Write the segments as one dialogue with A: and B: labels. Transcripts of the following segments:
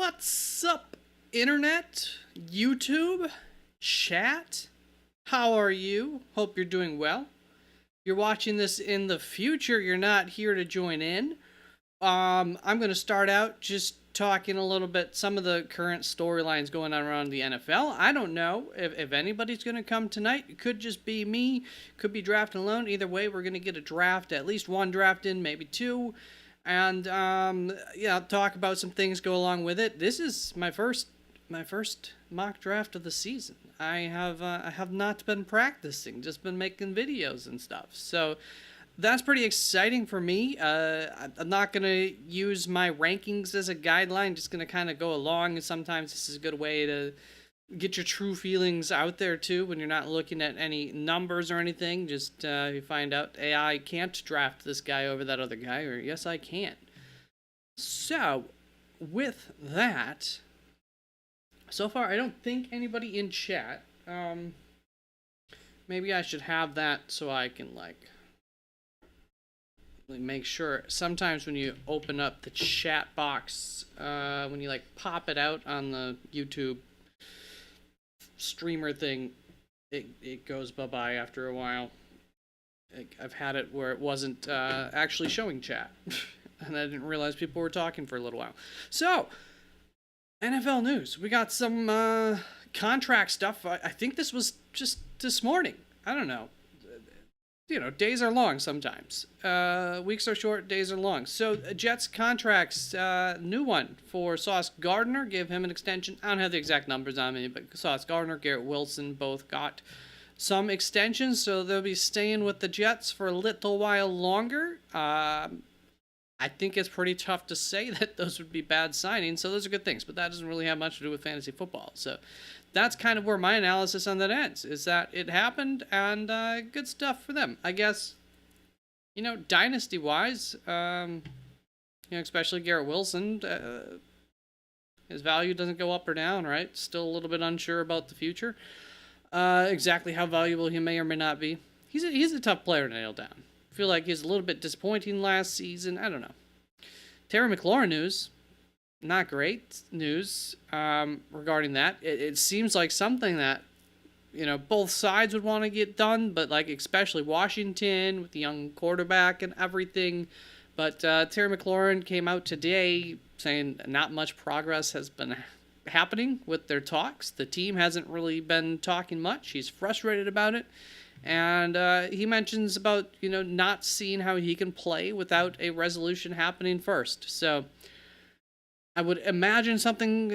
A: What's up, internet, YouTube, chat? How are you? Hope you're doing well. You're watching this in the future. You're not here to join in. I'm going to start out just talking a little bit some of the current storylines going on around the NFL. I don't know if anybody's going to come tonight. It could just be me. Could be drafting alone. Either way, we're going to get a draft, at least one draft in, maybe two. And yeah, I'll talk about some things go along with it. This is my first mock draft of the season. I have not been practicing, just been making videos and stuff. So that's pretty exciting for me. I'm not gonna use my rankings as a guideline. Just gonna kind of go along. Sometimes this is a good way to get your true feelings out there too when you're not looking at any numbers or anything. Just you find out, hey, I can't draft this guy over that other guy, or yes, I can. So with that, so far I don't think anybody in chat. Maybe I should have that so I can like make sure. Sometimes when you open up the chat box, when you like pop it out on the YouTube streamer thing, it goes bye-bye after a while. I've had it where it wasn't actually showing chat, and I didn't realize people were talking for a little while. So, NFL news. We got some contract stuff. I think this was just this morning. I don't know. You know, days are long sometimes. Weeks are short, days are long. So, Jets contracts, new one for Sauce Gardner. Give him an extension. I don't have the exact numbers on me, but Sauce Gardner, Garrett Wilson both got some extensions, so they'll be staying with the Jets for a little while longer. I think it's pretty tough to say that those would be bad signings, so those are good things, but that doesn't really have much to do with fantasy football. So that's kind of where my analysis on that ends, is that it happened, and good stuff for them. I guess, you know, dynasty-wise, you know, especially Garrett Wilson, his value doesn't go up or down, right? Still a little bit unsure about the future. Exactly how valuable he may or may not be. He's a tough player to nail down. I feel like he's a little bit disappointing last season. I don't know. Terry McLaurin news. Not great news regarding that. It seems like something that, you know, both sides would want to get done, but like especially Washington with the young quarterback and everything. But Terry McLaurin came out today saying not much progress has been happening with their talks. The team hasn't really been talking much. He's frustrated about it. And he mentions about, you know, not seeing how he can play without a resolution happening first. So I would imagine something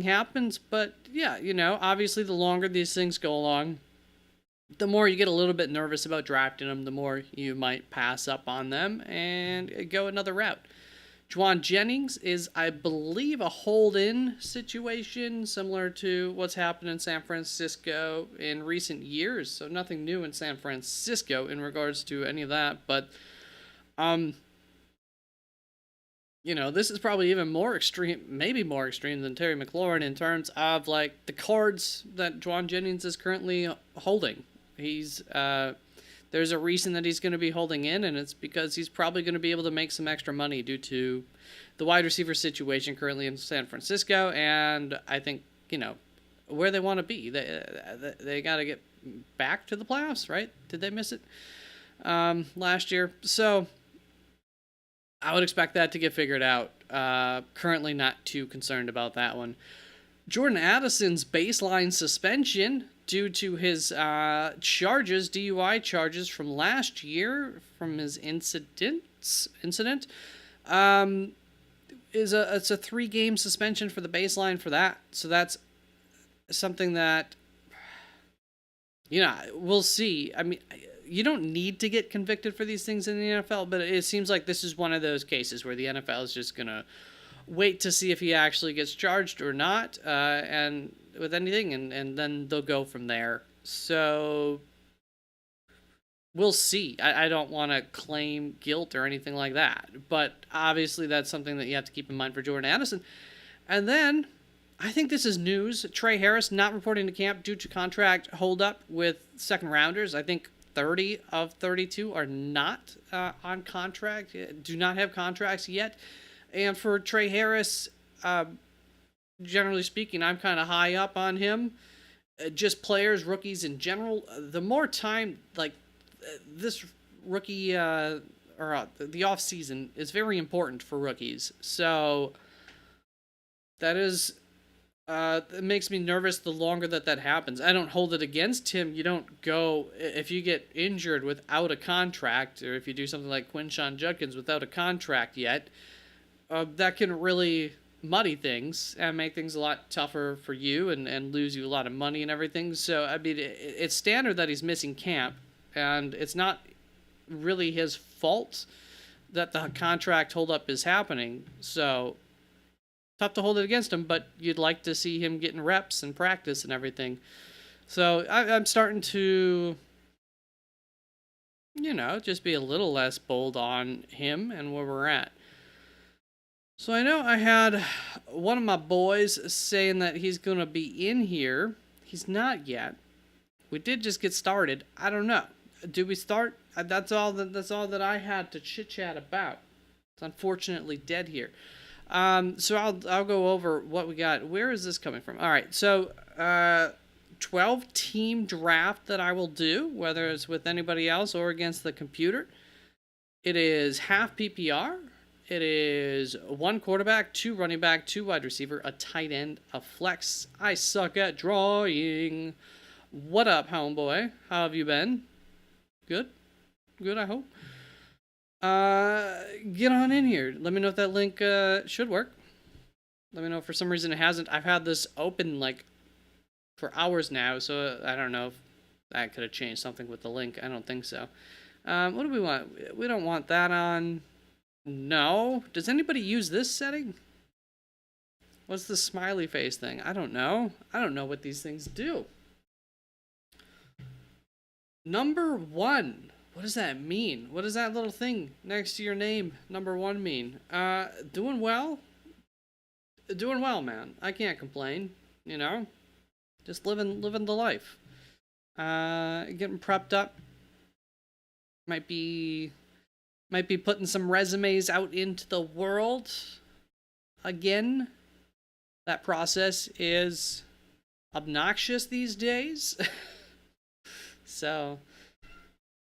A: happens, but yeah, you know, obviously the longer these things go along, the more you get a little bit nervous about drafting them, the more you might pass up on them and go another route. Juwan Jennings is, I believe, a hold-in situation, similar to what's happened in San Francisco in recent years. So nothing new in San Francisco in regards to any of that. But, you know, this is probably even more extreme, maybe more extreme than Terry McLaurin in terms of, like, the cards that Juwan Jennings is currently holding. He's, there's a reason that he's going to be holding in, and it's because he's probably going to be able to make some extra money due to the wide receiver situation currently in San Francisco, and I think, you know, where they want to be. They got to get back to the playoffs, right? Did they miss it last year? So I would expect that to get figured out. Currently not too concerned about that one. Jordan Addison's baseline suspension due to his DUI charges from last year, from his incident, it's a 3-game suspension for the baseline for that. So that's something that, you know, we'll see. I mean, you don't need to get convicted for these things in the NFL, but it seems like this is one of those cases where the NFL is just gonna wait to see if he actually gets charged or not, and with anything, and then they'll go from there. So we'll see. I don't want to claim guilt or anything like that, but obviously that's something that you have to keep in mind for Jordan Addison. And then I think this is news. Trey Harris not reporting to camp due to contract holdup with second rounders. I think 30 of 32 are not on contract, do not have contracts yet. And for Trey Harris, generally speaking, I'm kind of high up on him. Just players, rookies in general. The more time, like this rookie the off season is very important for rookies. So that is it makes me nervous the longer that happens. I don't hold it against him. You don't go if you get injured without a contract, or if you do something like Quinshon Judkins without a contract yet. That can really muddy things and make things a lot tougher for you and lose you a lot of money and everything. So, I mean, it's standard that he's missing camp, and it's not really his fault that the contract holdup is happening. So, tough to hold it against him, but you'd like to see him getting reps and practice and everything. So, I'm starting to, just be a little less bold on him and where we're at. So I know I had one of my boys saying that he's going to be in here. He's not yet. We did just get started. I don't know. Did we start? That's all that I had to chit-chat about. It's unfortunately dead here. So I'll go over what we got. Where is this coming from? All right. So 12 team draft that I will do, whether it's with anybody else or against the computer. It is half PPR. It is 1 quarterback, 2 running back, 2 wide receiver, a tight end, a flex. I suck at drawing. What up, homeboy? How have you been? Good? Good, I hope. Get on in here. Let me know if that link should work. Let me know if for some reason it hasn't. I've had this open, for hours now, so I don't know if that could have changed something with the link. I don't think so. What do we want? We don't want that on. No. Does anybody use this setting? What's the smiley face thing? I don't know. I don't know what these things do. Number 1. What does that mean? What does that little thing next to your name, number 1, mean? Doing well? Doing well, man. I can't complain, Just living the life. Getting prepped up. Might be putting some resumes out into the world again. That process is obnoxious these days. So,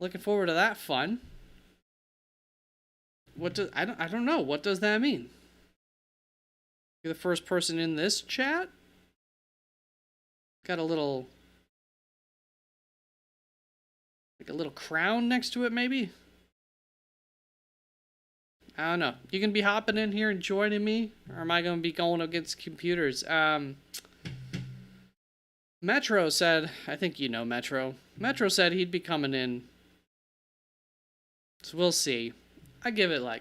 A: looking forward to that fun. I don't know. What does that mean? You're the first person in this chat? Got a little crown next to it, maybe? I don't know. You can be hopping in here and joining me, or am I going to be going against computers? Metro said, I think you know Metro. Metro said he'd be coming in. So we'll see. I give it I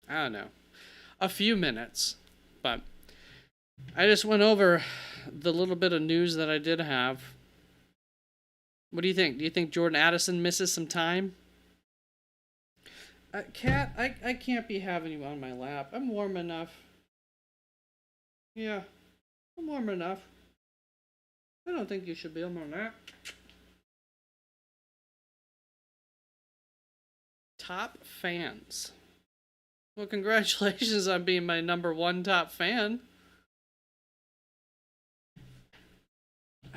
A: don't know, a few minutes. But I just went over the little bit of news that I did have. What do you think? Do you think Jordan Addison misses some time? Cat, I can't be having you on my lap. I'm warm enough. Yeah, I'm warm enough. I don't think you should be on my lap. Top fans. Well, congratulations on being my number 1 top fan.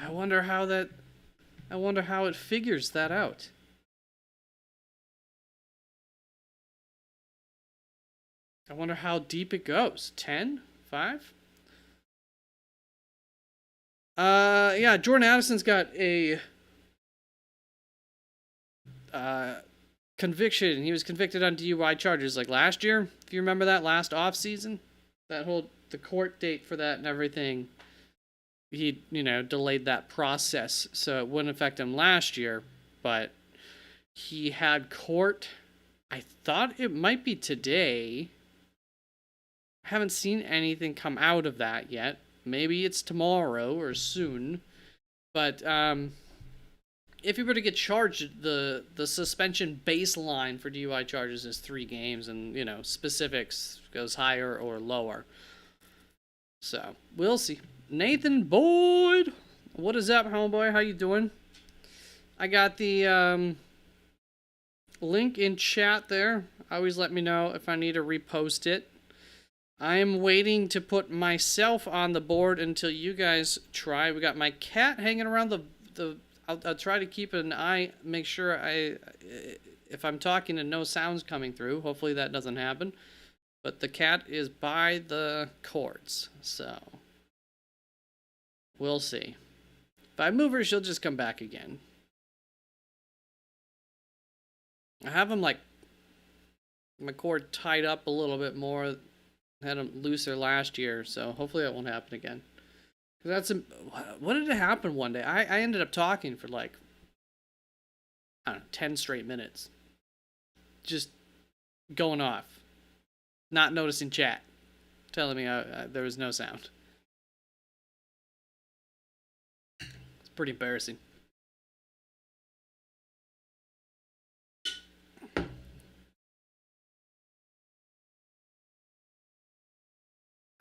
A: I wonder how it figures that out. I wonder how deep it goes. 10? 5? Yeah, Jordan Addison's got a conviction. He was convicted on DUI charges last year. If you remember that last off season, the court date for that and everything. He, delayed that process, so it wouldn't affect him last year, but he had court. I thought it might be today. I haven't seen anything come out of that yet. Maybe it's tomorrow or soon. But if you were to get charged, the suspension baseline for DUI charges is 3 games, and specifics goes higher or lower. So we'll see. Nathan Boyd, what is up, homeboy? How you doing? I got the link in chat there. Always let me know if I need to repost it. I am waiting to put myself on the board until you guys try. We got my cat hanging around the. I'll try to keep an eye, make sure if I'm talking and no sounds coming through. Hopefully that doesn't happen. But the cat is by the cords, so we'll see. If I move her, she'll just come back again. I have him like my cord tied up a little bit more. Had him looser last year, so hopefully that won't happen again. That's what did it happen one day? I ended up talking for like, I don't know, 10 straight minutes. Just going off. Not noticing chat. Telling me there was no sound. It's pretty embarrassing.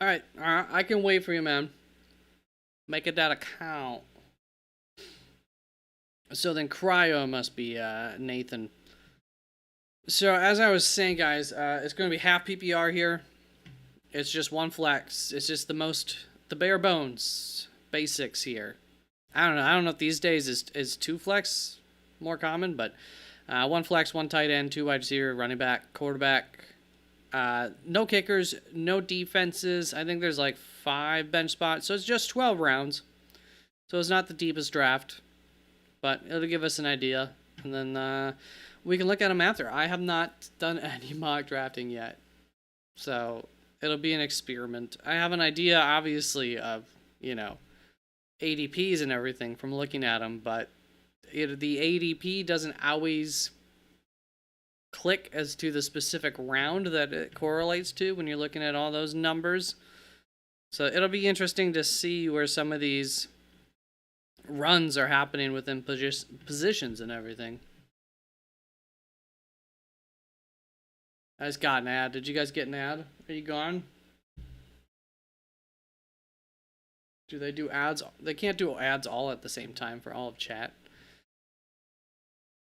A: Alright, I can wait for you, man. Make it that account. So then Cryo must be Nathan. So as I was saying, guys, it's going to be half PPR here. It's just one flex. It's just the bare bones basics here. I don't know if these days is two flex more common, but one flex, one tight end, two wide receiver, running back, quarterback. No kickers, no defenses. I think there's like 5 bench spots, so it's just 12 rounds. So it's not the deepest draft, but it'll give us an idea, and then we can look at them after. I have not done any mock drafting yet, so it'll be an experiment. I have an idea, obviously, of, ADPs and everything from looking at them, but the ADP doesn't always click as to the specific round that it correlates to when you're looking at all those numbers. So it'll be interesting to see where some of these runs are happening within positions and everything. I just got an ad. Did you guys get an ad? Are you gone? Do they do ads? They can't do ads all at the same time for all of chat.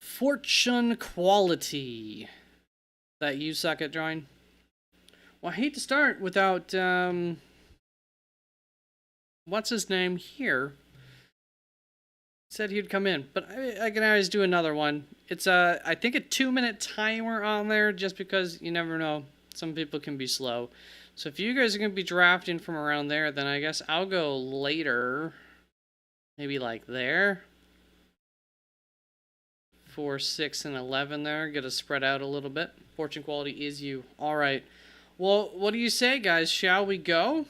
A: Fortune quality. That you suck at drawing? Well, I hate to start without, what's his name here? Said he'd come in, but I can always do another one. It's I think a 2-minute timer on there, just because you never know. Some people can be slow. So if you guys are going to be drafting from around there, then I guess I'll go later. Maybe like there. 4, 6, and 11 there. Get to spread out a little bit. Fortune quality is you. All right. Well, what do you say, guys? Shall we go?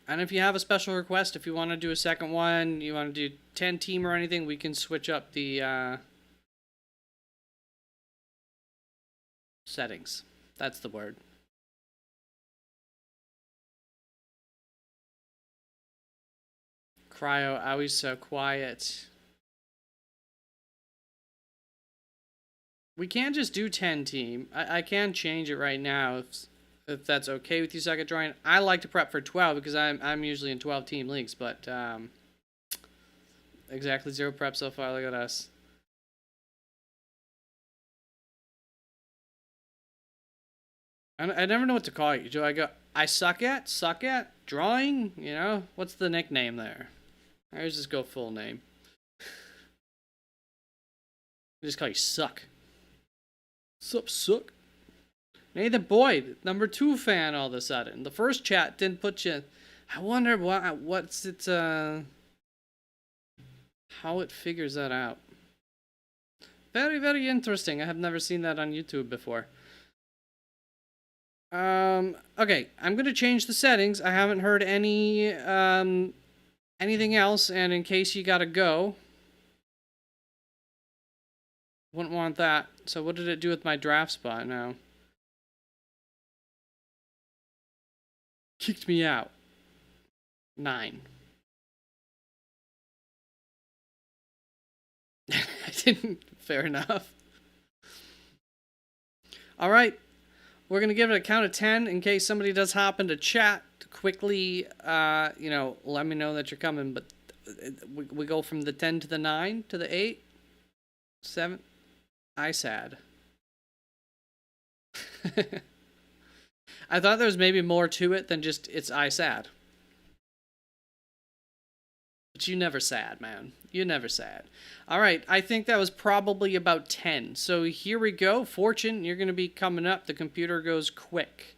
A: And if you have a special request, if you want to do a second one, you want to do 10 team or anything, we can switch up the settings. That's the word. Cryo, always so quiet. We can just do 10 team. I can change it right now if that's okay with you, Second Drawing. I like to prep for 12 because I'm usually in 12 team leagues, but exactly 0 prep so far. Look at us. I never know what to call you. Do I go, I suck at, drawing? You know, what's the nickname there? I always just go full name. I just call you Suck. Sup, Suck? Nathan Boyd, number 2 fan all of a sudden. The first chat didn't put you. I wonder what's it, how it figures that out. Very, very interesting. I have never seen that on YouTube before. Okay, I'm gonna change the settings. I haven't heard any, anything else, and in case you gotta go, wouldn't want that. So what did it do with my draft spot now? Kicked me out. 9. I didn't. Fair enough. All right. We're going to give it a count of 10 in case somebody does hop into chat quickly. Let me know that you're coming. But we go from the 10 to the 9 to the 8, 7. I sad. I thought there was maybe more to it than just it's I sad. But you never sad, man. You never sad. All right, I think that was probably about 10. So here we go. Fortune, you're going to be coming up. The computer goes quick.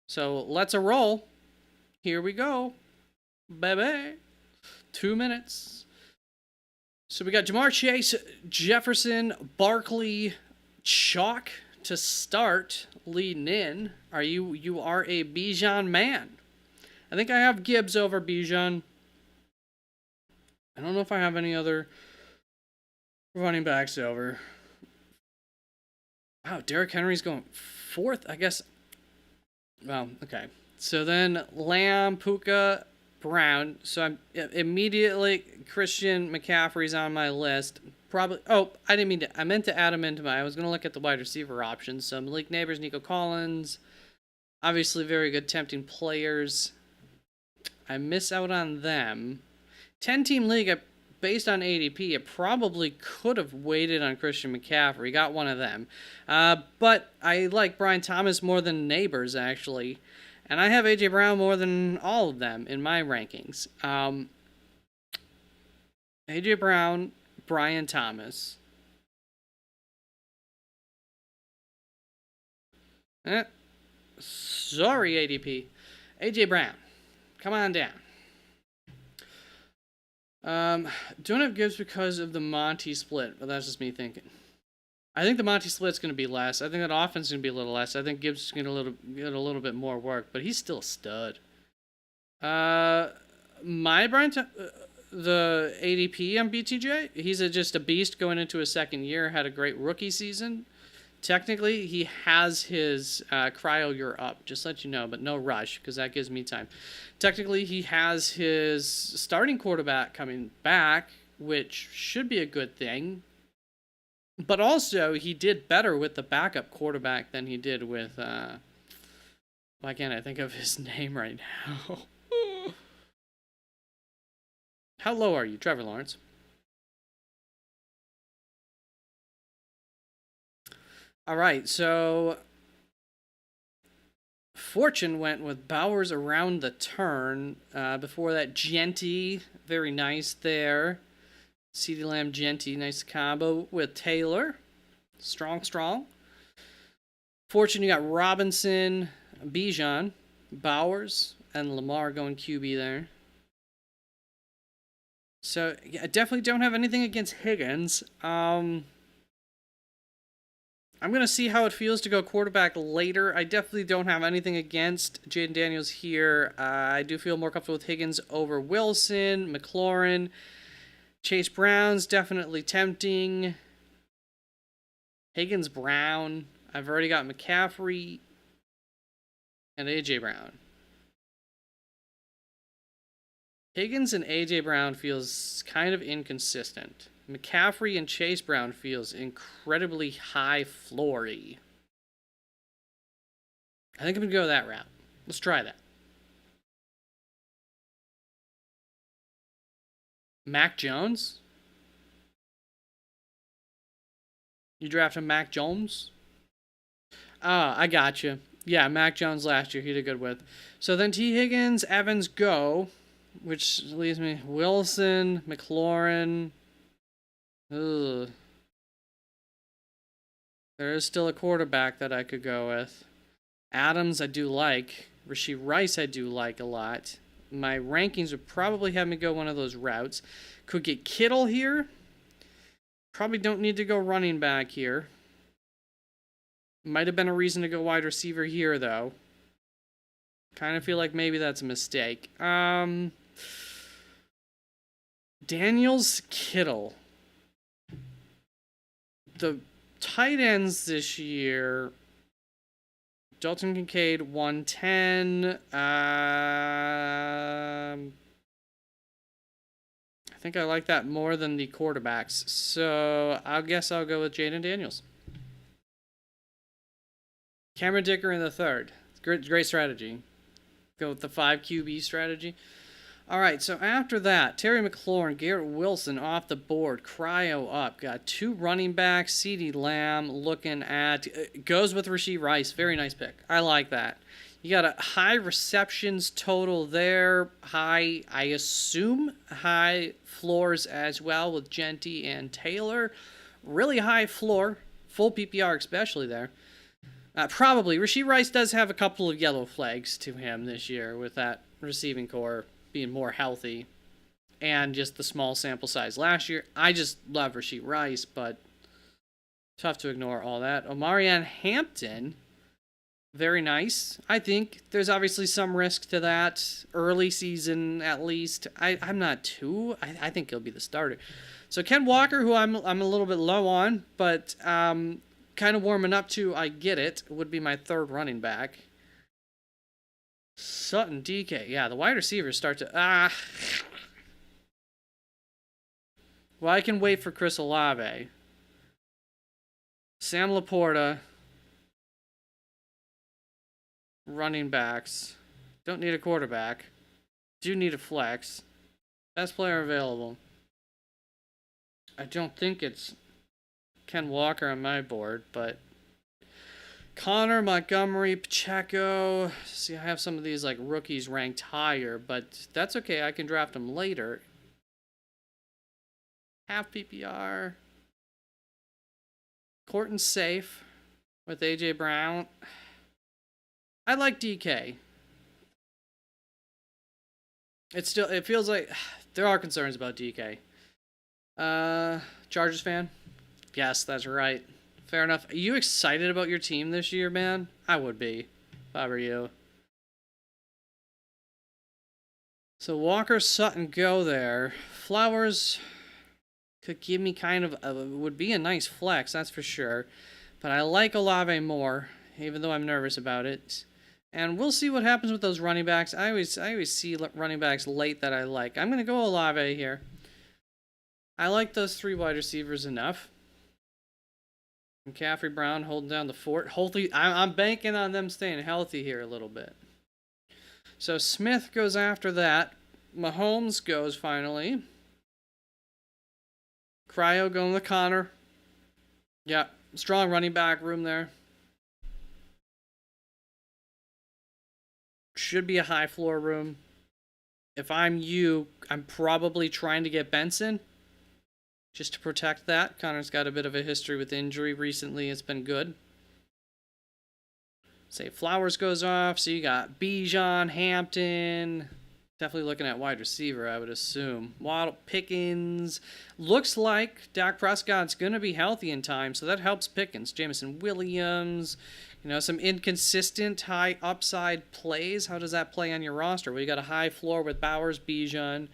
A: So let's a roll. Here we go. Baby. 2 minutes. So we got Jamar Chase, Jefferson, Barkley, Chalk to start leading in. You are a Bijan man. I think I have Gibbs over Bijan. I don't know if I have any other running backs over. Wow, Derrick Henry's going fourth, I guess. Well, okay. So then Lamb, Puka, Brown. So I'm immediately Christian McCaffrey's on my list. Probably. Oh, I didn't mean to. I meant to add him into I was going to look at the wide receiver options. So Malik Neighbors, Nico Collins. Obviously, very good tempting players. I miss out on them. 10-team league, based on ADP, it probably could have waited on Christian McCaffrey. Got one of them. But I like Brian Thomas more than Neighbors, actually. And I have A.J. Brown more than all of them in my rankings. A.J. Brown, Brian Thomas. Sorry, ADP. A.J. Brown, come on down. Don't have Gibbs because of the Monty split, but that's just me thinking. I think the Monty split's going to be less. I think that offense is going to be a little less. I think Gibbs is going to get a little bit more work, but he's still a stud. My Brian, the ADP on BTJ, he's just a beast going into his second year. Had a great rookie season. Technically, he has his cryo year up, just let you know, but no rush because that gives me time. Technically, he has his starting quarterback coming back, which should be a good thing. But also, he did better with the backup quarterback than he did with, why can't I think of his name right now? How low are you, Trevor Lawrence? All right, so Fortune went with Bowers around the turn. Before that, Genty, very nice there. CeeDee Lamb, Genty, nice combo with Taylor. Strong. Fortune, you got Robinson, Bijan, Bowers, and Lamar going QB there. So, yeah, I definitely don't have anything against Higgins. I'm going to see how it feels to go quarterback later. I definitely don't have anything against Jaden Daniels here. I do feel more comfortable with Higgins over Wilson, McLaurin. Chase Brown's definitely tempting. Higgins, Brown. I've already got McCaffrey and A.J. Brown. Higgins and A.J. Brown feels kind of inconsistent. McCaffrey and Chase Brown feels incredibly high floory. I think I'm going to go that route. Let's try that. Mac Jones? You drafted Mac Jones? I got you. Yeah, Mac Jones last year he did good with. So then T. Higgins, Evans go, which leaves me Wilson, McLaurin. Ugh. There is still a quarterback that I could go with. Adams I do like. Rashee Rice I do like a lot. My rankings would probably have me go one of those routes. Could get Kittle here. Probably don't need to go running back here. Might have been a reason to go wide receiver here, though. Kind of feel like maybe that's a mistake. Daniels, Kittle. The tight ends this year... Dalton Kincaid, 110. I think I like that more than the quarterbacks. So I guess I'll go with Jaden Daniels. Cameron Dicker in the third. Great strategy. Go with the 5 QB strategy. All right, so after that, Terry McLaurin, Garrett Wilson off the board, Cryo up. Got 2 running backs, CeeDee Lamb looking at, goes with Rashee Rice. Very nice pick. I like that. You got a high receptions total there. High, I assume, high floors as well with Genty and Taylor. Really high floor, full PPR especially there. Probably. Rashee Rice does have a couple of yellow flags to him this year with that receiving core being more healthy and just the small sample size last year. I just love Rashee Rice, but tough to ignore all that. Omarion Hampton, very nice. I think there's obviously some risk to that early season at least. I'm not too. I think he'll be the starter. So Ken Walker, who I'm a little bit low on, but kind of warming up to, I get it, would be my third running back. Sutton, DK. Yeah, the wide receivers start to... Well, I can wait for Chris Olave. Sam Laporta. Running backs. Don't need a quarterback. Do need a flex. Best player available. I don't think it's Ken Walker on my board, but... Connor, Montgomery, Pacheco. See, I have some of these like rookies ranked higher, but that's okay. I can draft them later. Half PPR. Corton's safe with AJ Brown. I like DK. It feels like there are concerns about DK. Chargers fan? Yes, that's right. Fair enough. Are you excited about your team this year, man? I would be, if I were you. So Walker, Sutton, go there. Flowers could give me kind of would be a nice flex, that's for sure. But I like Olave more, even though I'm nervous about it. And we'll see what happens with those running backs. I always see running backs late that I like. I'm gonna go Olave here. I like those 3 wide receivers enough. McCaffrey, Brown holding down the fort. Hopefully, I'm banking on them staying healthy here a little bit. So Smith goes after that. Mahomes goes finally. Cryo going with Connor. Yeah, strong running back room there. Should be a high floor room. If I'm you, I'm probably trying to get Benson. Just to protect that. Connor's got a bit of a history with injury recently. It's been good. Say Flowers goes off. So you got Bijan, Hampton. Definitely looking at wide receiver, I would assume. Waddle, Pickens. Looks like Dak Prescott's going to be healthy in time, so that helps Pickens. Jameson Williams. You know, some inconsistent high upside plays. How does that play on your roster? Well, you got a high floor with Bowers, Bijan.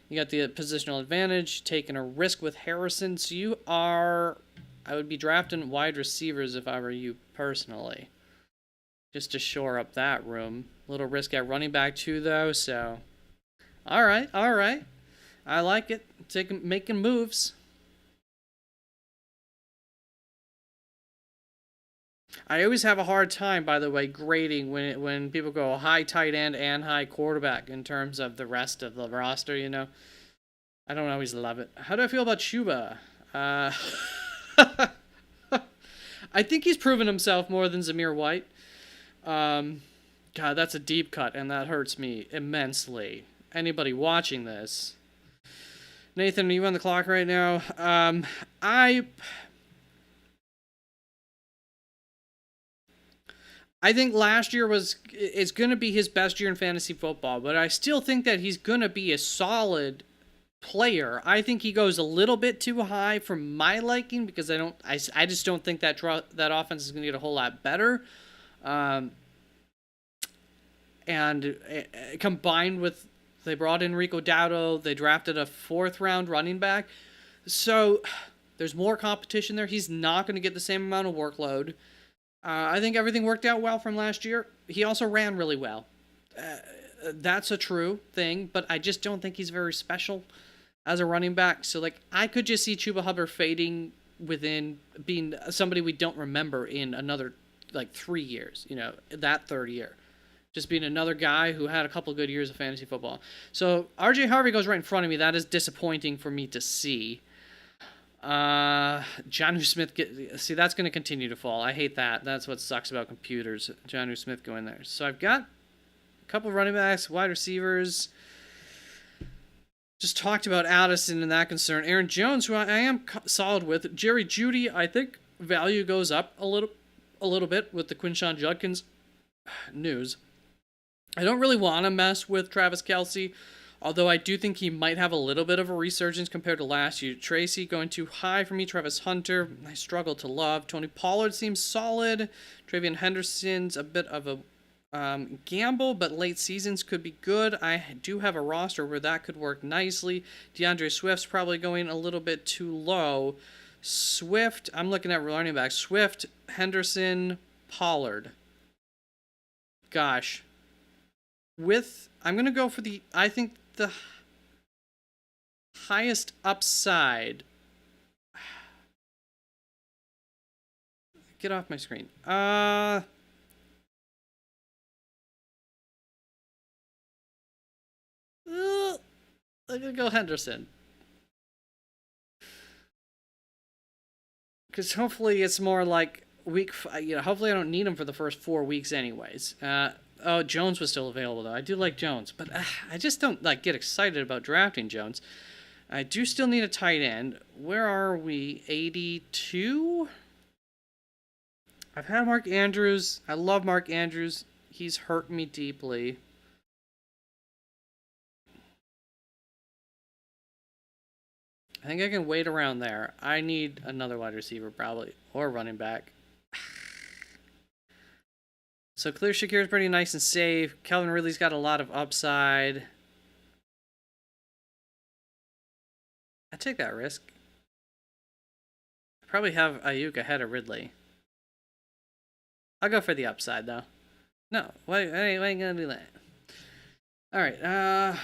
A: You got the positional advantage, taking a risk with Harrison. So you are... I would be drafting wide receivers if I were you personally. Just to shore up that room. Little risk at running back too, though, so... All right. I like it. Making moves. I always have a hard time, by the way, grading when people go high tight end and high quarterback in terms of the rest of the roster, you know. I don't always love it. How do I feel about Chuba? I think he's proven himself more than Zamir White. God, that's a deep cut, and that hurts me immensely. Anybody watching this? Nathan, are you on the clock right now? I think last year is going to be his best year in fantasy football, but I still think that he's going to be a solid player. I think he goes a little bit too high for my liking because I just don't think that offense is going to get a whole lot better. And combined with they brought in Rico Dowdle, they drafted a 4th round running back. So there's more competition there. He's not going to get the same amount of workload. I think everything worked out well from last year. He also ran really well. That's a true thing, but I just don't think he's very special as a running back. So, I could just see Chuba Hubbard fading within being somebody we don't remember in another, 3 years, that 3rd year. Just being another guy who had a couple good years of fantasy football. So RJ Harvey goes right in front of me. That is disappointing for me to see. Jonnu Smith see, that's going to continue to fall. I hate that. That's what sucks about computers. Jonnu Smith going there. So I've got a couple of running backs, wide receivers. Just talked about Addison and that concern. Aaron Jones, who I am solid with. Jerry Jeudy, I think value goes up a little bit with the Quinshon Judkins news. I don't really want to mess with Travis Kelce, although I do think he might have a little bit of a resurgence compared to last year. Tracy going too high for me. Travis Hunter, I struggle to love. Tony Pollard seems solid. Travion Henderson's a bit of a gamble, but late seasons could be good. I do have a roster where that could work nicely. DeAndre Swift's probably going a little bit too low. Swift, I'm looking at running back. Swift, Henderson, Pollard. Gosh. I'm going to go for I think the highest upside. Get off my screen. I'm going to go Henderson. Because hopefully it's more like hopefully I don't need him for the first 4 weeks anyways. Jones was still available, though. I do like Jones, but I just don't get excited about drafting Jones. I do still need a tight end. Where are we? 82? I've had Mark Andrews. I love Mark Andrews. He's hurt me deeply. I think I can wait around there. I need another wide receiver, probably, or running back. So Khalil Shakir is pretty nice and safe. Calvin Ridley's got a lot of upside. I take that risk. I probably have Ayuk ahead of Ridley. I'll go for the upside, though. No, why ain't gonna do that? All right.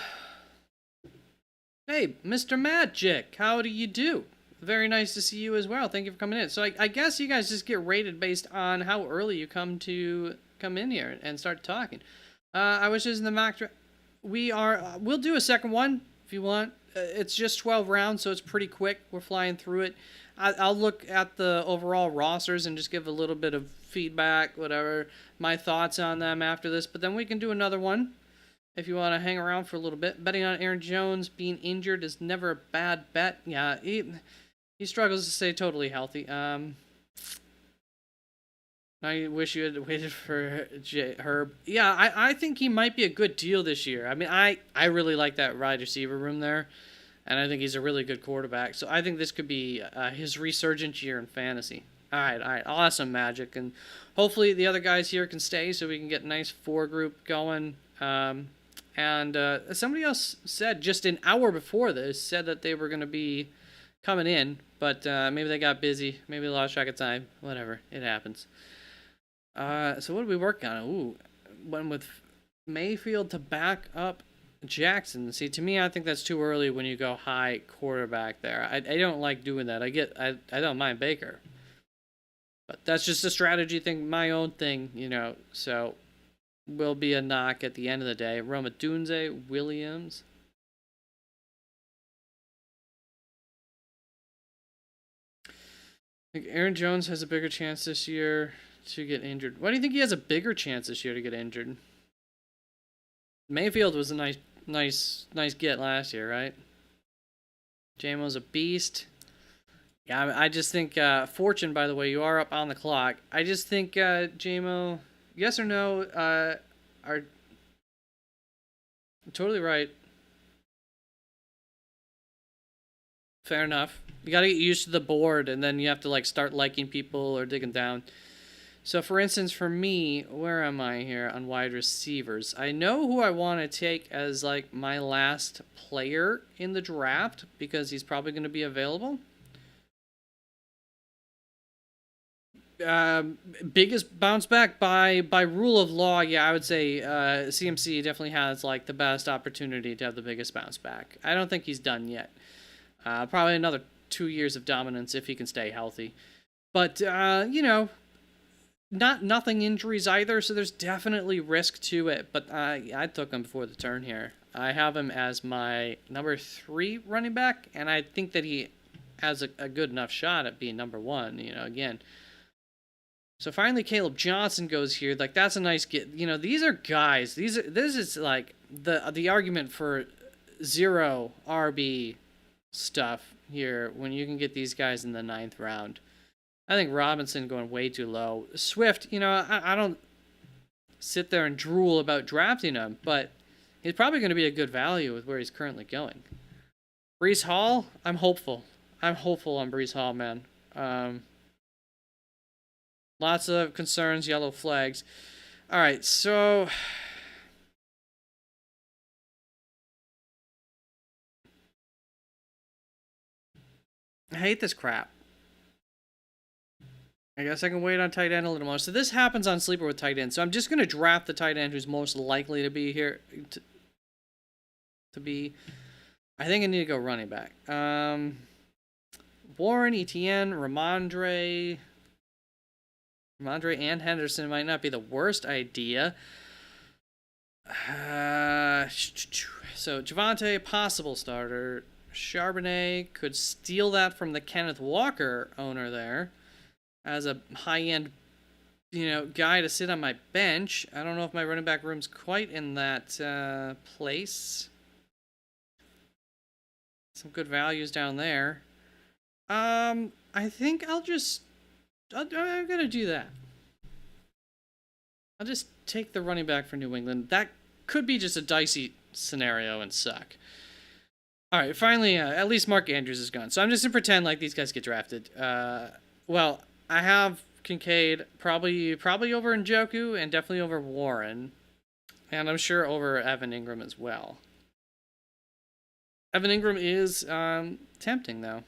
A: Hey, Mr. Magic, how do you do? Very nice to see you as well. Thank you for coming in. So I guess you guys just get rated based on how early you come in here and start talking. I was just in the mock draft. We'll do a second one if you want. It's just 12 rounds, so it's pretty quick. We're flying through it. I'll look at the overall rosters and just give a little bit of feedback, whatever, my thoughts on them after this. But then we can do another one if you want to hang around for a little bit. Betting on Aaron Jones being injured is never a bad bet. Yeah, he struggles to stay totally healthy. I wish you had waited for Herb. Yeah, I think he might be a good deal this year. I mean, I really like that wide receiver room there, and I think he's a really good quarterback. So I think this could be his resurgent year in fantasy. All right, awesome, Magic. And hopefully the other guys here can stay so we can get a nice 4-group going. And somebody else said just an hour before this, said that they were going to be coming in, but maybe they got busy. Maybe they lost track of time. Whatever. It happens. So what did we work on? Ooh, one with Mayfield to back up Jackson. See, to me, I think that's too early when you go high quarterback there. I don't like doing that. I don't mind Baker. But that's just a strategy thing, my own thing, so will be a knock at the end of the day. Roma Dunze, Williams. I think Aaron Jones has a bigger chance this year to get injured. Why do you think he has a bigger chance this year to get injured? Mayfield was a nice get last year, right? JMO's a beast. Yeah, I just think Fortune, by the way, you are up on the clock. I just think JMO, yes or no, are totally right. Fair enough. You got to get used to the board, and then you have to start liking people or digging down. So, for instance, for me, where am I here on wide receivers? I know who I want to take as my last player in the draft because he's probably going to be available. Biggest bounce back by rule of law, yeah, I would say CMC definitely has the best opportunity to have the biggest bounce back. I don't think he's done yet. Probably another 2 years of dominance if he can stay healthy. But nothing injuries either, so there's definitely risk to it. But I took him before the turn here. I have him as my number 3 running back, and I think that he has a good enough shot at being number 1. You know, again. So finally, Caleb Johnson goes here. Like, that's a nice get. You know, these are guys. This is like the argument for 0 RB stuff here when you can get these guys in the 9th round. I think Robinson going way too low. Swift, you know, I don't sit there and drool about drafting him, but he's probably going to be a good value with where he's currently going. Breece Hall, I'm hopeful. I'm hopeful on Breece Hall, man. Lots of concerns, yellow flags. All right, so I hate this crap. I guess I can wait on tight end a little more. So this happens on Sleeper with tight end. So I'm just going to draft the tight end who's most likely to be here. I think I need to go running back. Warren, Etienne, Ramondre and Henderson might not be the worst idea. So Javonte, possible starter. Charbonnet could steal that from the Kenneth Walker owner there as a high-end, you know, guy to sit on my bench. I don't know if my running back room's quite in that place. Some good values down there. I think I'm gonna do that. I'll just take the running back for New England. That could be just a dicey scenario and suck. All right, finally, at least Mark Andrews is gone. So I'm just gonna pretend like these guys get drafted. Well, I have Kincaid probably over Njoku and definitely over Warren, and I'm sure over Evan Ingram as well. Evan Ingram is tempting though.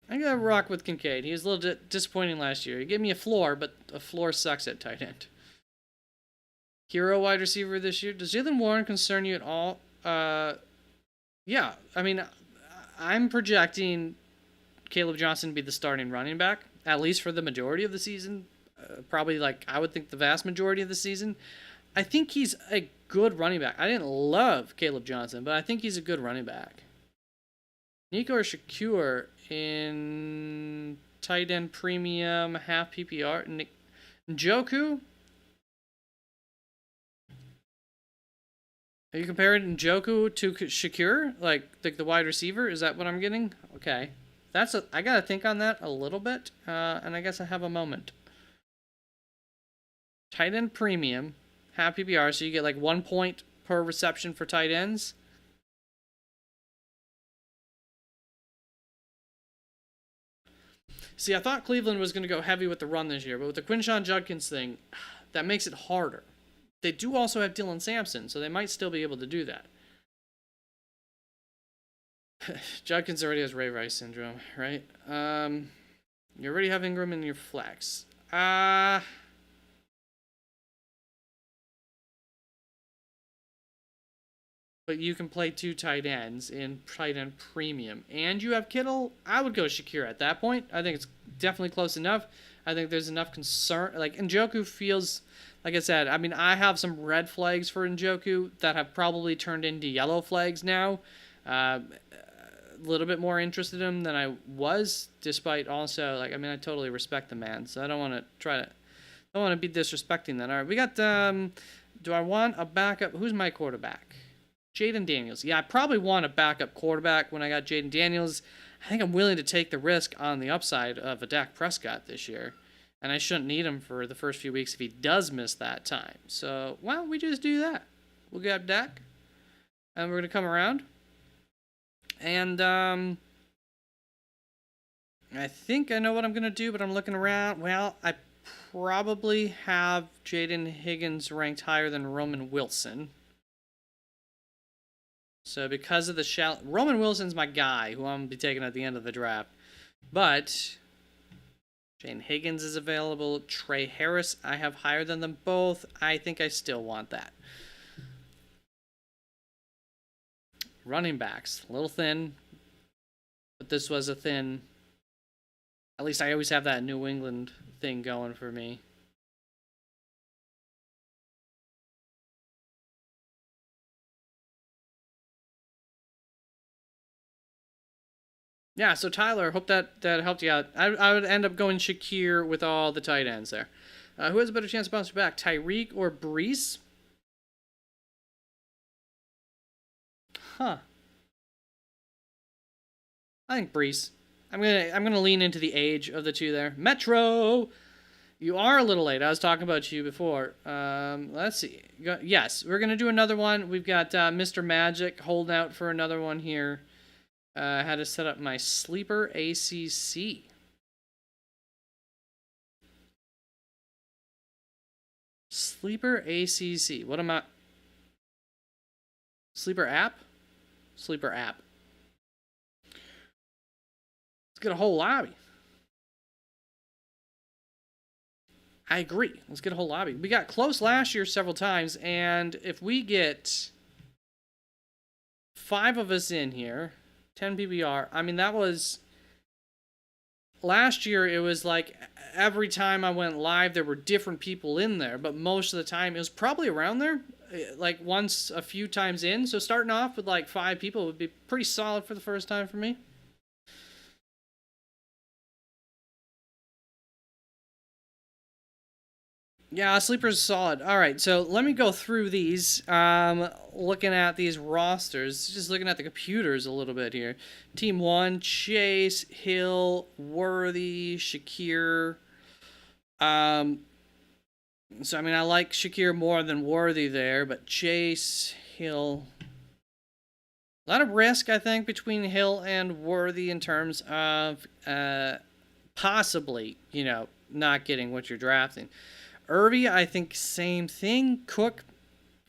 A: I'm gonna rock with Kincaid. He was a little disappointing last year. He gave me a floor, but a floor sucks at tight end. Hero wide receiver this year. Does Jaylen Warren concern you at all? Yeah. I mean, I'm projecting Caleb Johnson to be the starting running back, at least for the majority of the season. Probably, like, I would think the vast majority of the season. I think he's a good running back. I didn't love Caleb Johnson, but I think he's a good running back. Nico or Shakur in tight end premium, half PPR. Njoku? Are you comparing Njoku to Shakur? Like the wide receiver? Is that what I'm getting? Okay. I gotta think on that a little bit, and I guess I have a moment. Tight end premium, half PPR, so you get like 1 point per reception for tight ends. See, I thought Cleveland was going to go heavy with the run this year, but with the Quinshon Judkins thing, that makes it harder. They do also have Dylan Sampson, so they might still be able to do that. Judkins already has Ray Rice syndrome, right? You already have Ingram in your flex. But you can play 2 tight ends in tight end premium. And you have Kittle. I would go Shakir at that point. I think it's definitely close enough. I think there's enough concern. Like, Njoku feels, like I said, I mean, I have some red flags for Njoku that have probably turned into yellow flags now. A little bit more interested in him than I was, despite also, like, I mean, I totally respect the man. So I don't want to be disrespecting that. All right, we got, do I want a backup? Who's my quarterback? Jaden Daniels. Yeah, I probably want a backup quarterback when I got Jaden Daniels. I think I'm willing to take the risk on the upside of a Dak Prescott this year. And I shouldn't need him for the first few weeks if he does miss that time. So, why don't we just do that? We'll grab Dak. And we're going to come around. And, I think I know what I'm going to do, but I'm looking around. Well, I probably have Jaden Higgins ranked higher than Roman Wilson. So because of the Roman Wilson's my guy who I'm going to be taking at the end of the draft. But Jane Higgins is available. Trey Harris I have higher than them both. I think I still want that. Running backs. A little thin. But this was a thin At least I always have that New England thing going for me. Yeah, so Tyler, hope that helped you out. I would end up going Shakir with all the tight ends there. Who has a better chance of bouncing back, Tyreek or Brees? Huh. I think Brees. I'm gonna lean into the age of the two there. Metro. You are a little late. I was talking about you before. Let's see. Yes, we're gonna do another one. We've got Mr. Magic holding out for another one here. Had to set up my sleeper ACC. Sleeper ACC. What am I? Sleeper app? Sleeper app. Let's get a whole lobby. I agree. Let's get a whole lobby. We got close last year several times, and if we get 5 of us in here, 10 PBR, I mean, that was... Last year, it was like every time I went live, there were different people in there, but most of the time, it was probably around there, like once a few times in. So starting off with like 5 people would be pretty solid for the first time for me. Yeah, sleeper's solid. All right, so let me go through these. Looking at these rosters, just looking at the computers a little bit here. Team 1, Chase, Hill, Worthy, Shakir. So, I mean, I like Shakir more than Worthy there, but Chase, Hill... A lot of risk, I think, between Hill and Worthy in terms of possibly, not getting what you're drafting. Irby, I think same thing. Cook,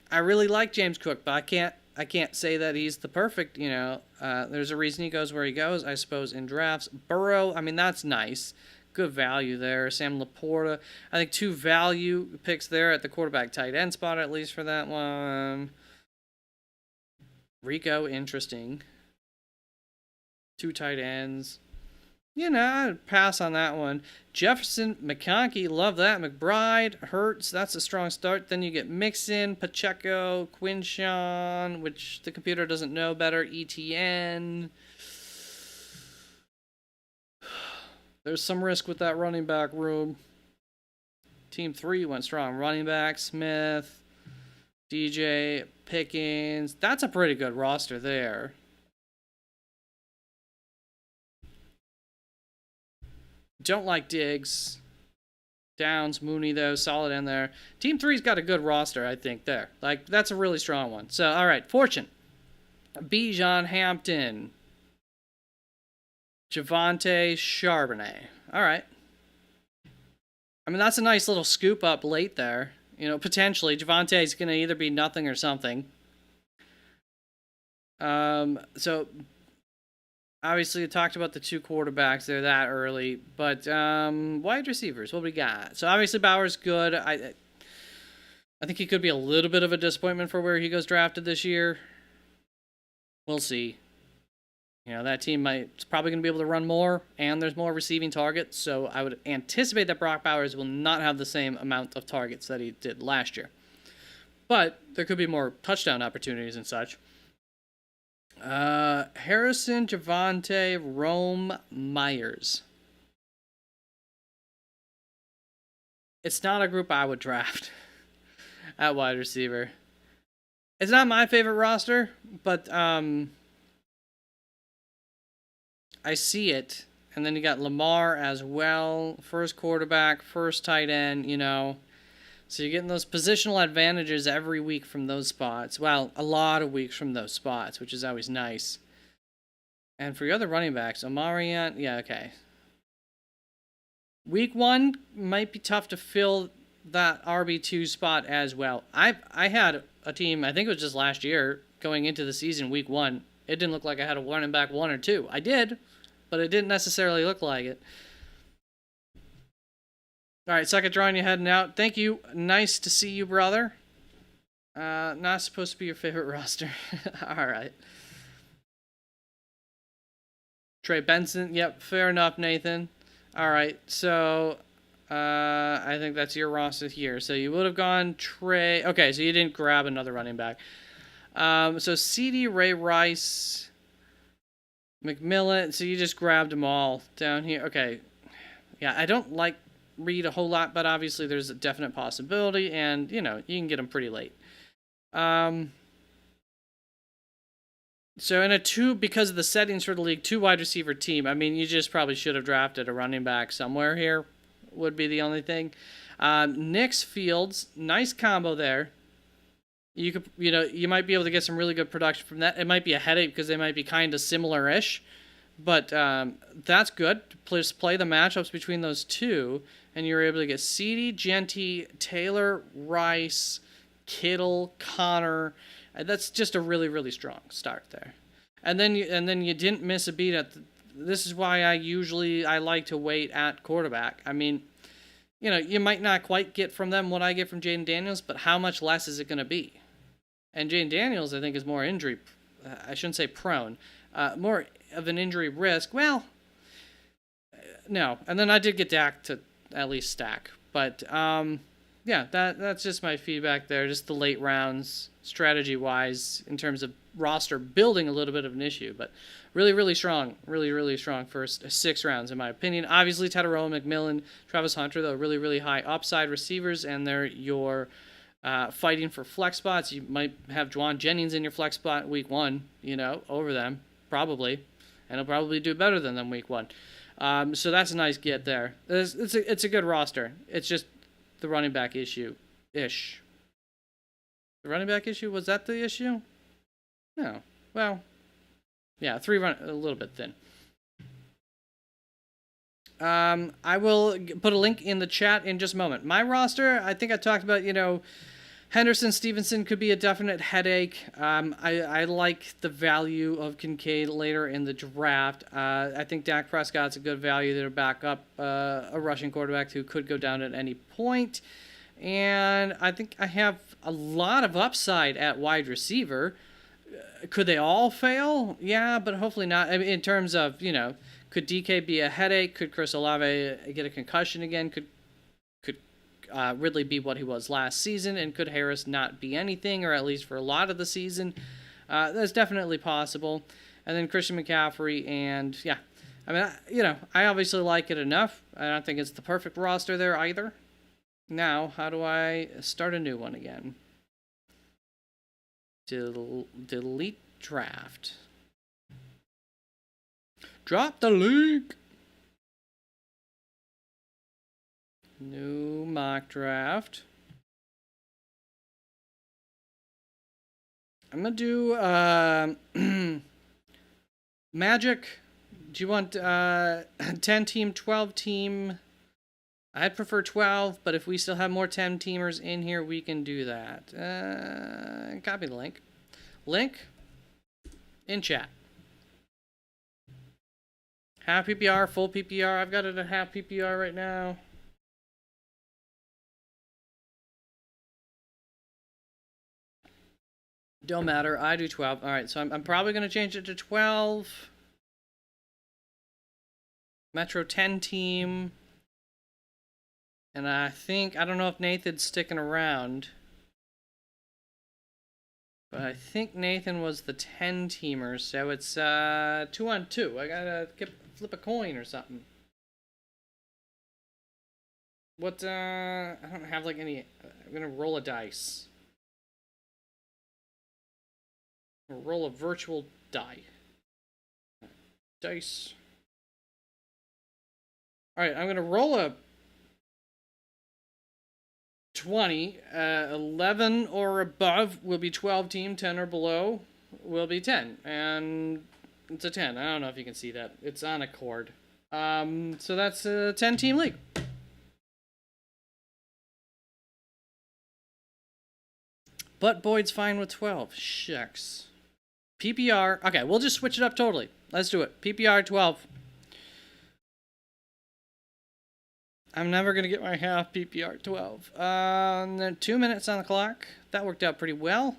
A: I really like James Cook, but I can't say that he's the perfect, there's a reason he goes where he goes, I suppose, in drafts. Burrow, I mean, that's nice. Good value there. Sam Laporta, I think 2 value picks there at the quarterback tight end spot, at least for that one. Rico, interesting. 2 tight ends. I'd pass on that one. Jefferson, McConkey, love that. McBride, Hurts, that's a strong start. Then you get Mixon, Pacheco, Quinshawn, which the computer doesn't know better, ETN. There's some risk with that running back room. Team 3 went strong. Running back, Smith, DJ, Pickens. That's a pretty good roster there. Don't like Diggs. Downs, Mooney, though, solid in there. Team 3's got a good roster, I think, there. Like, that's a really strong one. So, all right, Fortune. Bijan Hampton. Javante Charbonnet. All right. I mean, that's a nice little scoop up late there. Potentially, Javante's going to either be nothing or something. So... Obviously, we talked about the 2 quarterbacks there that early, but wide receivers, what we got? So obviously Bauer's good. I think he could be a little bit of a disappointment for where he goes drafted this year. We'll see. That team it's probably going to be able to run more, and there's more receiving targets, so I would anticipate that Brock Bowers will not have the same amount of targets that he did last year. But there could be more touchdown opportunities and such. Harrison, Javante, Rome, Myers. It's not a group I would draft at wide receiver. It's not my favorite roster, but I see it. And then you got Lamar as well. First quarterback, first tight end, So you're getting those positional advantages every week from those spots. Well, a lot of weeks from those spots, which is always nice. And for your other running backs, Omarion, yeah, okay. Week 1 might be tough to fill that RB2 spot as well. I had a team, I think it was just last year, going into the season, week 1. It didn't look like I had a running back 1 or 2. I did, but it didn't necessarily look like it. All right, second drawing, you heading out. Thank you. Nice to see you, brother. Not supposed to be your favorite roster. All right. Trey Benson. Yep, fair enough, Nathan. All right, so I think that's your roster here. So you would have gone Trey. Okay, so you didn't grab another running back. So CD, Ray Rice, McMillan. So you just grabbed them all down here. Okay, yeah, I don't like Reed a whole lot, but obviously there's a definite possibility, and you know you can get them pretty late. So in a because of the settings for the league, 2 wide receiver team. I mean, you just probably should have drafted a running back somewhere here. Would be the only thing. Knicks Fields, nice combo there. You might be able to get some really good production from that. It might be a headache because they might be kind of similar-ish, but that's good. Please play the matchups between those two, and you're able to get CD, Genty, Taylor, Rice, Kittle, Connor. That's just a really, really strong start there. And then you didn't miss a beat at. This is why I like to wait at quarterback. I mean, you might not quite get from them what I get from Jaden Daniels, but how much less is it going to be? And Jaden Daniels, I think, is more injury. I shouldn't say prone, more of an injury risk. Well, no. And then I did get Dak to at least stack, but yeah, that's just my feedback there. Just the late rounds, strategy-wise, in terms of roster building, a little bit of an issue, but really, really strong. Really, really strong first 6 rounds, in my opinion. Obviously, Tedoroa, McMillan, Travis Hunter, though, really, really high upside receivers, and they're your fighting for flex spots. You might have Juwan Jennings in your flex spot week 1, over them, probably, and he'll probably do better than them week 1. So that's a nice get there. It's a good roster. It's just the running back issue-ish. The running back issue? Was that the issue? No. Well, yeah, a little bit thin. I will put a link in the chat in just a moment. My roster, I think I talked about, Henderson, Stevenson could be a definite headache. I like the value of Kincaid later in the draft. I think Dak Prescott's a good value there to back up a rushing quarterback who could go down at any point. And I think I have a lot of upside at wide receiver. Could they all fail? Yeah, but hopefully not. I mean, in terms of, could DK be a headache? Could Chris Olave get a concussion again? Could Ridley be what he was last season? And could Harris not be anything, or at least for a lot of the season? That's definitely possible. And then Christian McCaffrey, and yeah. I mean, I obviously like it enough. I don't think it's the perfect roster there either. Now, how do I start a new one again? Delete draft. Drop the link. New mock draft. I'm going to do Magic. Do you want 10-team, 12-team? I'd prefer 12, but if we still have more 10-teamers in here, we can do that. Copy the link. Link in chat. Half PPR, full PPR. I've got it at half PPR right now. Don't matter. I do 12. All right, so I'm probably going to change it to 12. Metro 10 team. And I don't know if Nathan's sticking around. But I think Nathan was the 10-teamer, so it's 2-on-2. I gotta flip a coin or something. What, I don't have like any, I'm gonna roll a dice. Roll a virtual die. Dice. Alright, I'm gonna roll a 20. 11 or above will be 12 team. 10 or below will be 10. And it's a 10. I don't know if you can see that. It's on a cord. So that's a 10-team league. But Boyd's fine with 12. Shucks. PPR. Okay, we'll just switch it up totally. Let's do it. PPR 12. I'm never going to get my half PPR 12. Then 2 minutes on the clock. That worked out pretty well.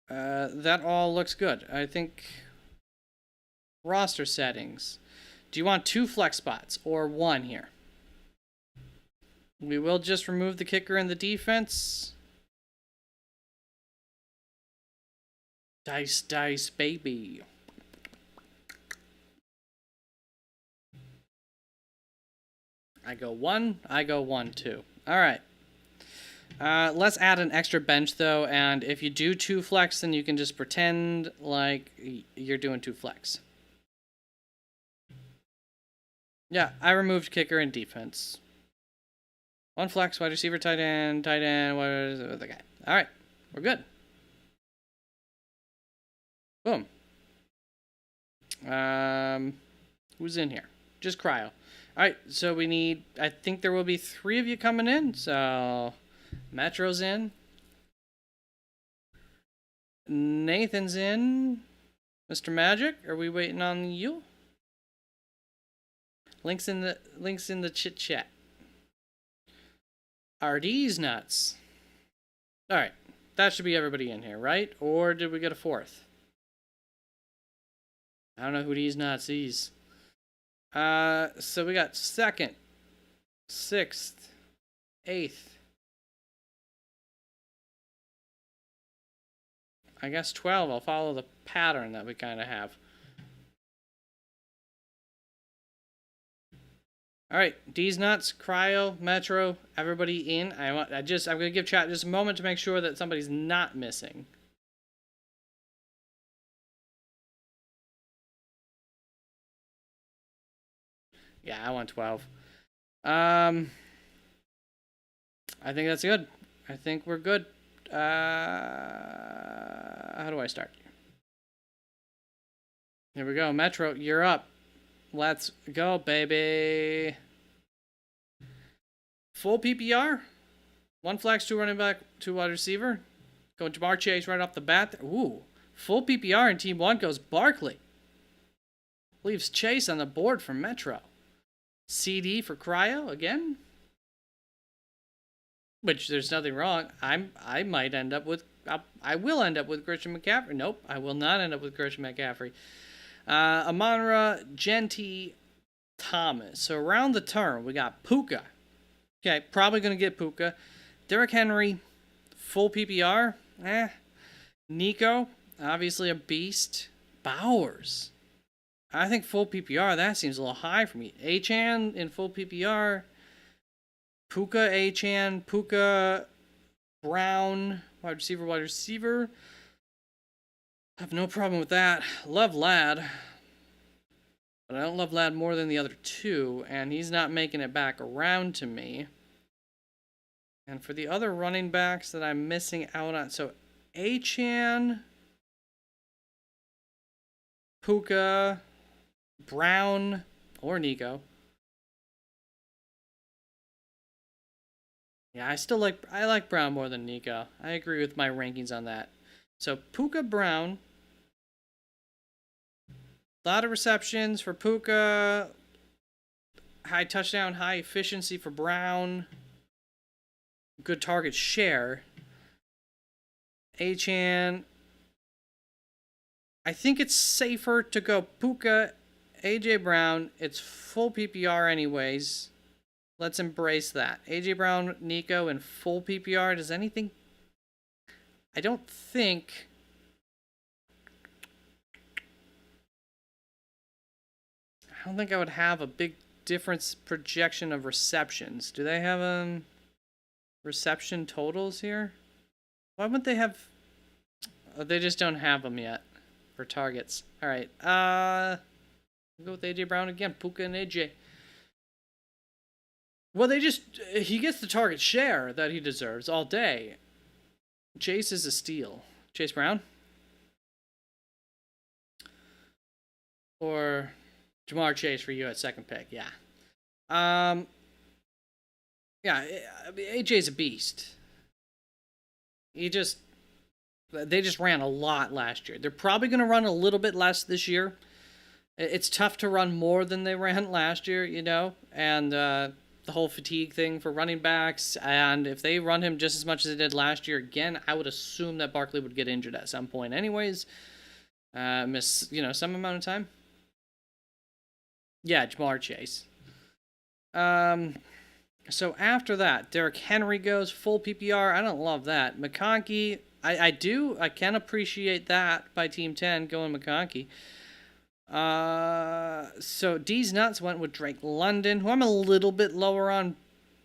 A: That all looks good. I think roster settings. Do you want 2 flex spots or 1 here? We will just remove the kicker and the defense. Dice, dice, baby. I go 1, I go 1, 2. All right. Let's add an extra bench, though, and if you do 2 flex, then you can just pretend like you're doing 2 flex. Yeah, I removed kicker and defense. 1 flex, wide receiver, tight end, what is the guy? All right, we're good. Boom. Who's in here? Just cryo. All right, so we need, I think there will be 3 of you coming in, so Metro's in. Nathan's in. Mr. Magic, are we waiting on you? Links in the chit chat. RD's nuts. All right, that should be everybody in here, right? Or did we get a 4th? I don't know who these nuts is. So we got 2nd, 6th, 8th. I guess 12. I'll follow the pattern that we kind of have. All right, D's nuts, cryo, Metro, everybody in. I'm gonna give chat just a moment to make sure that somebody's not missing. Yeah, I want 12. I think that's good. I think we're good. How do I start? Here we go. Metro, you're up. Let's go, baby. Full PPR. 1 flex, 2 running back, 2 wide receiver. Going Jamar Chase right off the bat. Ooh. Full PPR in Team 1 goes Barkley. Leaves Chase on the board for Metro. CD for Cryo again. Which there's nothing wrong. I might end up with. I will end up with Christian McCaffrey. Nope, I will not end up with Christian McCaffrey. Amonra, Genti, Thomas. So around the turn, we got Puka. Okay, probably going to get Puka. Derrick Henry, full PPR. Nico, obviously a beast. Bowers. I think full PPR, that seems a little high for me. Achan in full PPR. Puka, Achan, Puka, Brown, wide receiver. I have no problem with that. Love Lad. But I don't love Lad more than the other 2, and he's not making it back around to me. And for the other running backs that I'm missing out on, so Achan, Puka, Brown, or Nico. Yeah, I like Brown more than Nico. I agree with my rankings on that. So Puka, Brown. A lot of receptions for Puka. High touchdown, high efficiency for Brown. Good target share. Achan. I think it's safer to go Puka, AJ Brown. It's full PPR anyways. Let's embrace that. AJ Brown, Nico, and full PPR. Does anything... I don't think... I would have a big difference projection of receptions. Do they have reception totals here? Why wouldn't they have... Oh, they just don't have them yet for targets. All right. We'll go with AJ Brown again. Puka and AJ. Well, he gets the target share that he deserves all day. Chase is a steal. Chase Brown? Or Jamar Chase for you at 2nd pick, yeah. Yeah, AJ's a beast. They just ran a lot last year. They're probably going to run a little bit less this year. It's tough to run more than they ran last year, and the whole fatigue thing for running backs. And if they run him just as much as they did last year, again, I would assume that Barkley would get injured at some point anyways. Miss, some amount of time. Yeah, Jamar Chase. So after that, Derrick Henry goes full PPR. I don't love that. McConkey, I can appreciate that by Team 10 going McConkey. So D's Nuts went with Drake London, who I'm a little bit lower on,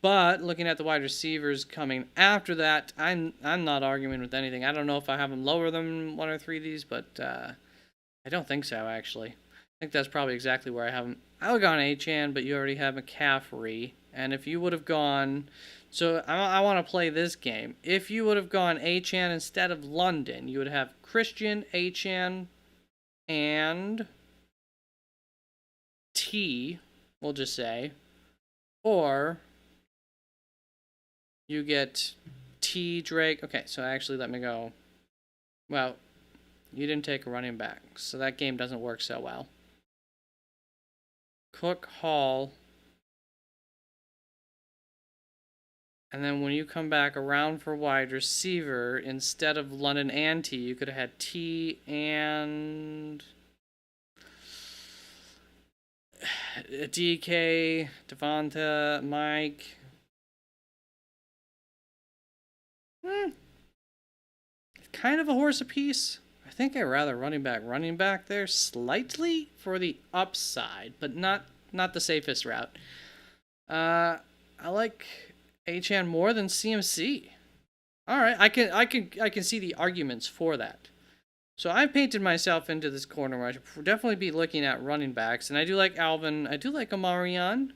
A: but looking at the wide receivers coming after that, I'm not arguing with anything. I don't know if I have them lower than one or three of these, but I don't think so actually. I think that's probably exactly where I have them. I would have gone Achane, but you already have McCaffrey, and if you would have gone, so I want to play this game. If you would have gone Achane instead of London, you would have Christian, Achane, and T, we'll just say, or you get T Drake. Okay, so actually let me go. Well, you didn't take a running back, so that game doesn't work so well. Cook, Hall, and then when you come back around for wide receiver, instead of London and T, you could have had T and DK, Devonta, Mike. Kind of a horse apiece. I think I'd rather running back there slightly for the upside, but not the safest route. I like Achane more than CMC. All right, I can see the arguments for that. So I've painted myself into this corner where I should definitely be looking at running backs, and I do like Alvin. I do like Omarion.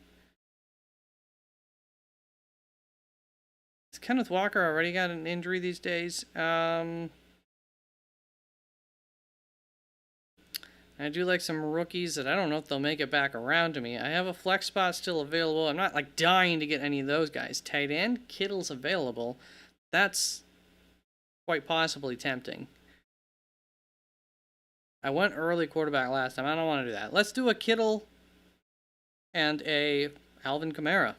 A: Has Kenneth Walker already got an injury these days? I do like some rookies that I don't know if they'll make it back around to me. I have a flex spot still available. I'm not like dying to get any of those guys. Tight end, Kittle's available. That's quite possibly tempting. I went early quarterback last time. I don't want to do that. Let's do a Kittle and a Alvin Kamara.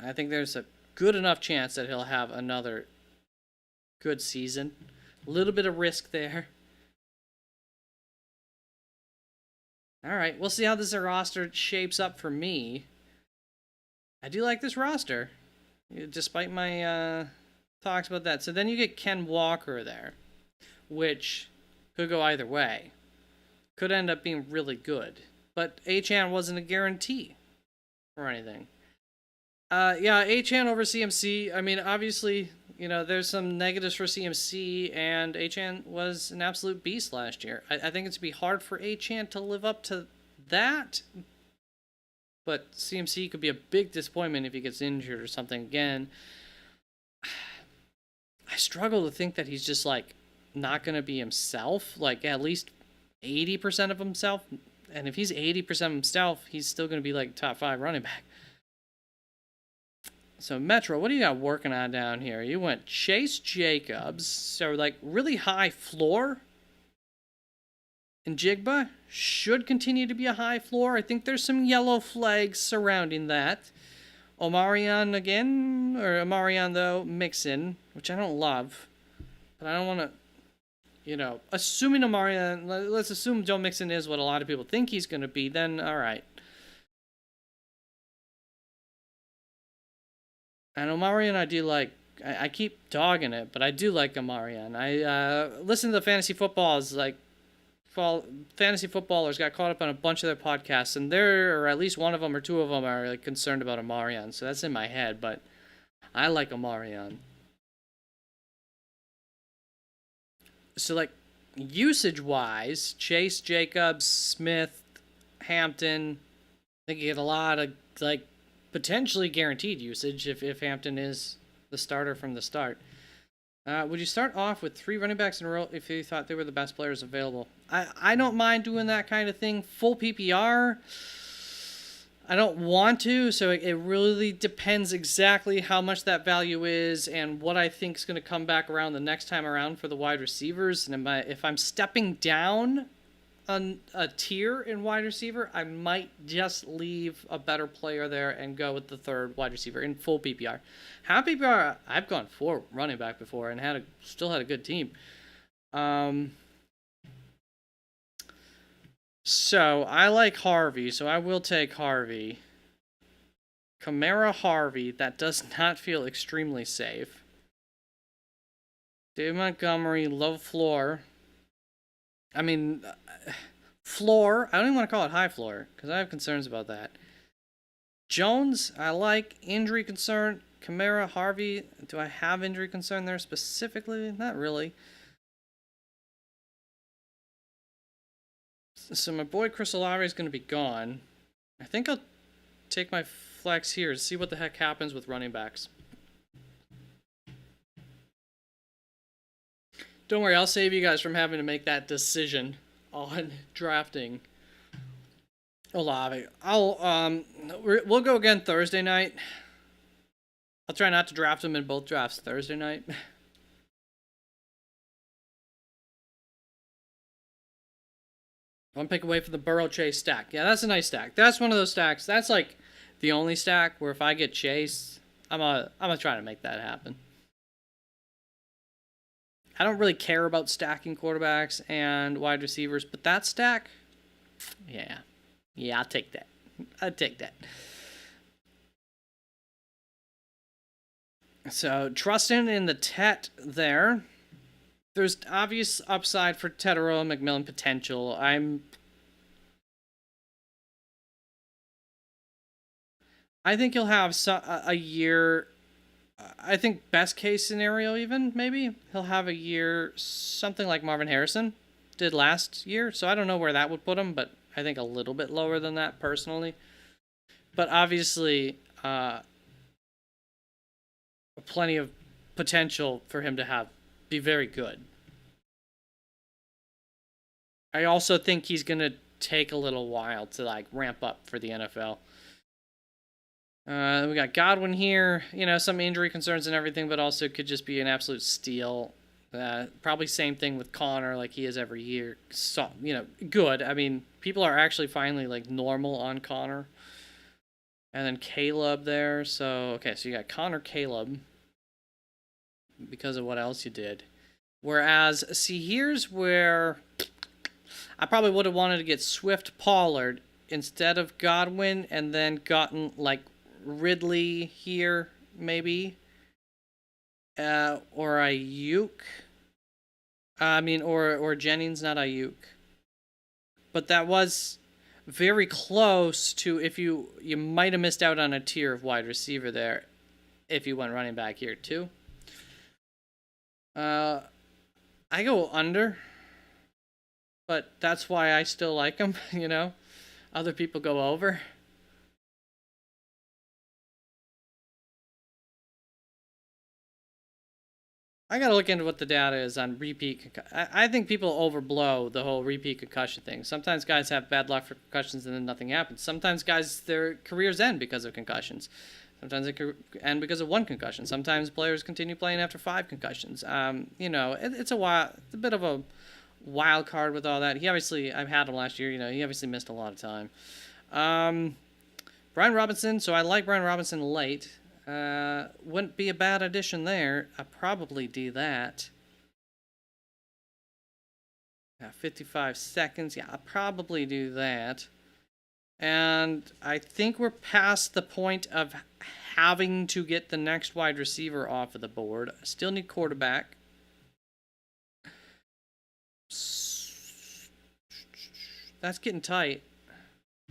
A: I think there's a good enough chance that he'll have another good season. A little bit of risk there. All right, we'll see how this roster shapes up for me. I do like this roster, despite my talks about that. So then you get Ken Walker there, which could go either way. Could end up being really good. But Achane wasn't a guarantee or anything. Yeah, Achane over CMC. I mean, obviously, there's some negatives for CMC, and Achane was an absolute beast last year. I think it's be hard for Achane to live up to that, but CMC could be a big disappointment if he gets injured or something again. I struggle to think that he's just like not going to be himself, like at least 80% of himself. And if he's 80% of himself, he's still going to be like top 5 running back. So Metro, what do you got working on down here? You went Chase Jacobs, so like really high floor. And Jigba should continue to be a high floor. I think there's some yellow flags surrounding that. Omarion again, or Omarion though, Mixon, which I don't love. But I don't want to, assuming Omarion, let's assume Joe Mixon is what a lot of people think he's going to be, then all right. And Omarion, I do like. I keep dogging it, but I do like Omarion. I listen to the fantasy footballs, fantasy footballers got caught up on a bunch of their podcasts, and there, or at least one of them or two of them, are like concerned about Omarion. So that's in my head, but I like Omarion. So like usage-wise, Chase, Jacobs, Smith, Hampton, I think you get a lot of like potentially guaranteed usage if Hampton is the starter from the start. Would you start off with 3 running backs in a row if you thought they were the best players available? I don't mind doing that kind of thing. Full PPR, I don't want to, so it really depends exactly how much that value is and what I think is going to come back around the next time around for the wide receivers. And if I'm stepping down on a tier in wide receiver, I might just leave a better player there and go with the 3rd wide receiver in full PPR. Half PPR, I've gone 4 running back before and still had a good team. So I like Harvey, so I will take Harvey. Kamara Harvey, that does not feel extremely safe. David Montgomery, low floor. I mean, floor. I don't even want to call it high floor because I have concerns about that. Jones, I like. Injury concern. Kamara, Harvey. Do I have injury concern there specifically? Not really. So my boy Chris Olave is going to be gone. I think I'll take my flex here to see what the heck happens with running backs. Don't worry, I'll save you guys from having to make that decision on drafting Olave. We'll go again Thursday night. I'll try not to draft him in both drafts Thursday night. One pick away from the Burrow Chase stack. Yeah, that's a nice stack. That's one of those stacks. That's like the only stack where if I get Chase, I'm gonna try to make that happen. I don't really care about stacking quarterbacks and wide receivers, but that stack, yeah, I'll take that. I'd take that. So trusting in the Tet there. There's obvious upside for Tetero and McMillan potential. I think he'll have a year. I think best case scenario, even maybe he'll have a year something like Marvin Harrison did last year. So I don't know where that would put him, but I think a little bit lower than that personally. But obviously, plenty of potential for him to be very good. I also think he's gonna take a little while to like ramp up for the NFL. We got Godwin here. You know, some injury concerns and everything, but also could just be an absolute steal. Probably same thing with Connor, like he is every year. So, you know, good. I mean, people are actually finally like normal on Connor. And then Caleb there. So, okay, so you got Connor, Caleb. Because of what else you did. Whereas, see, here's where I probably would have wanted to get Swift Pollard instead of Godwin and then gotten like Ridley here, maybe. Or Ayuk. I mean, or Jennings, not Ayuk. But that was very close to if you might have missed out on a tier of wide receiver there if you went running back here too. I go under, but that's why I still like him, you know? Other people go over. I gotta look into what the data is on repeat. I think people overblow the whole repeat concussion thing. Sometimes guys have bad luck for concussions and then nothing happens. Sometimes guys, their careers end because of concussions. Sometimes they end because of one concussion. Sometimes players continue playing after 5 concussions. You know, it's a bit of a wild card with all that. I've had him last year. You know, he obviously missed a lot of time. Brian Robinson. So I like Brian Robinson late. Wouldn't be a bad addition there. I'd probably do that. 55 seconds. Yeah, I'll probably do that. And I think we're past the point of having to get the next wide receiver off of the board. I still need quarterback. That's getting tight.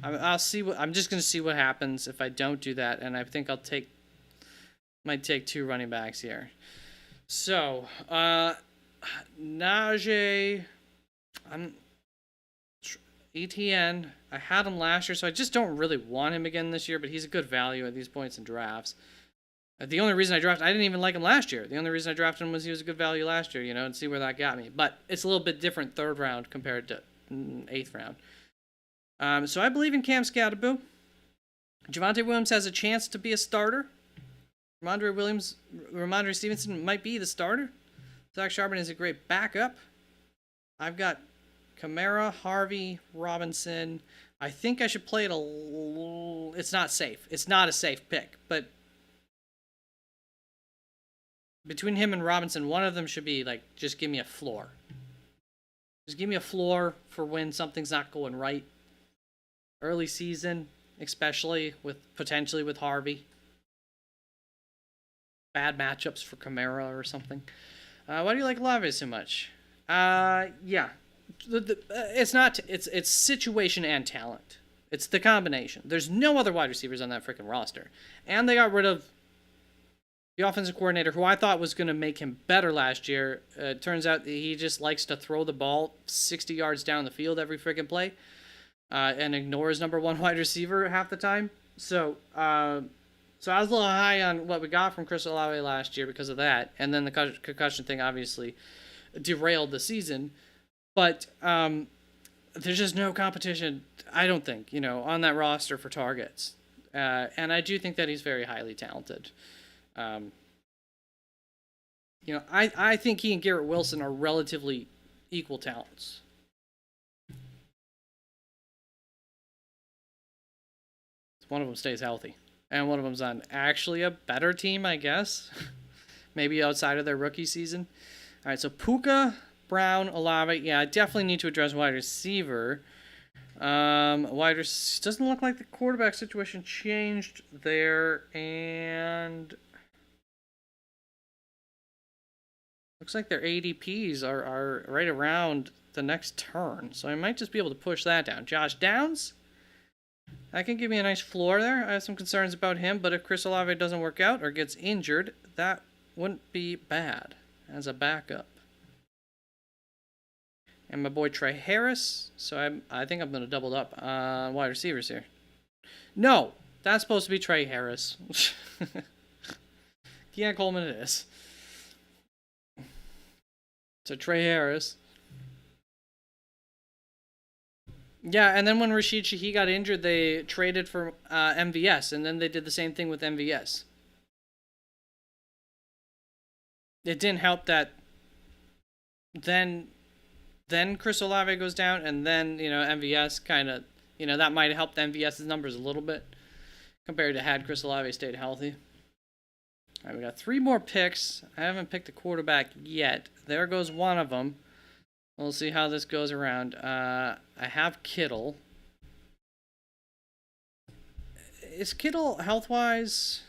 A: I'll see I'm just going to see what happens if I don't do that. And I think might take 2 running backs here. So, Najee, ETN, I had him last year, so I just don't really want him again this year, but he's a good value at these points in drafts. The only reason I didn't even like him last year. The only reason I drafted him was he was a good value last year, you know, and see where that got me. But it's a little bit different 3rd round compared to 8th round. So I believe in Cam Scatterboo. Javonte Williams has a chance to be a starter. Ramondre Stevenson might be the starter. Zach Charbonnet is a great backup. I've got Kamara, Harvey, Robinson. I think I should play it it's not safe. It's not a safe pick, but between him and Robinson, one of them should be like, just give me a floor. Just give me a floor for when something's not going right. Early season, especially with potentially with Harvey. Bad matchups for Kamara or something. Why do you like Olave so much? Yeah, it's not. It's situation and talent. It's the combination. There's no other wide receivers on that freaking roster, and they got rid of the offensive coordinator, who I thought was going to make him better last year. Turns out he just likes to throw the ball 60 yards down the field every freaking play, and ignores number one wide receiver half the time. So I was a little high on what we got from Chris Olave last year because of that, and then the concussion thing obviously derailed the season. But there's just no competition, I don't think, on that roster for targets. And I do think that he's very highly talented. I think he and Garrett Wilson are relatively equal talents. One of them stays healthy, and one of them's on actually a better team, I guess. Maybe outside of their rookie season. All right, so Puka, Brown, Olave. Yeah, I definitely need to address wide receiver. Doesn't look like the quarterback situation changed there, and looks like their ADPs are right around the next turn, so I might just be able to push that down. Josh Downs, that can give me a nice floor there. I have some concerns about him, but if Chris Olave doesn't work out or gets injured, that wouldn't be bad as a backup. And my boy Trey Harris, so I think I'm going to double up on wide receivers here. No, that's supposed to be Trey Harris. Keon Coleman it is. So Trey Harris. Yeah, and then when Rashid Shaheed got injured, they traded for MVS, and then they did the same thing with MVS. It didn't help that then Chris Olave goes down, and then, MVS kind of, that might have helped MVS's numbers a little bit compared to had Chris Olave stayed healthy. All right, we got 3 more picks. I haven't picked a quarterback yet. There goes one of them. We'll see how this goes around. I have Kittle. Is Kittle health-wise?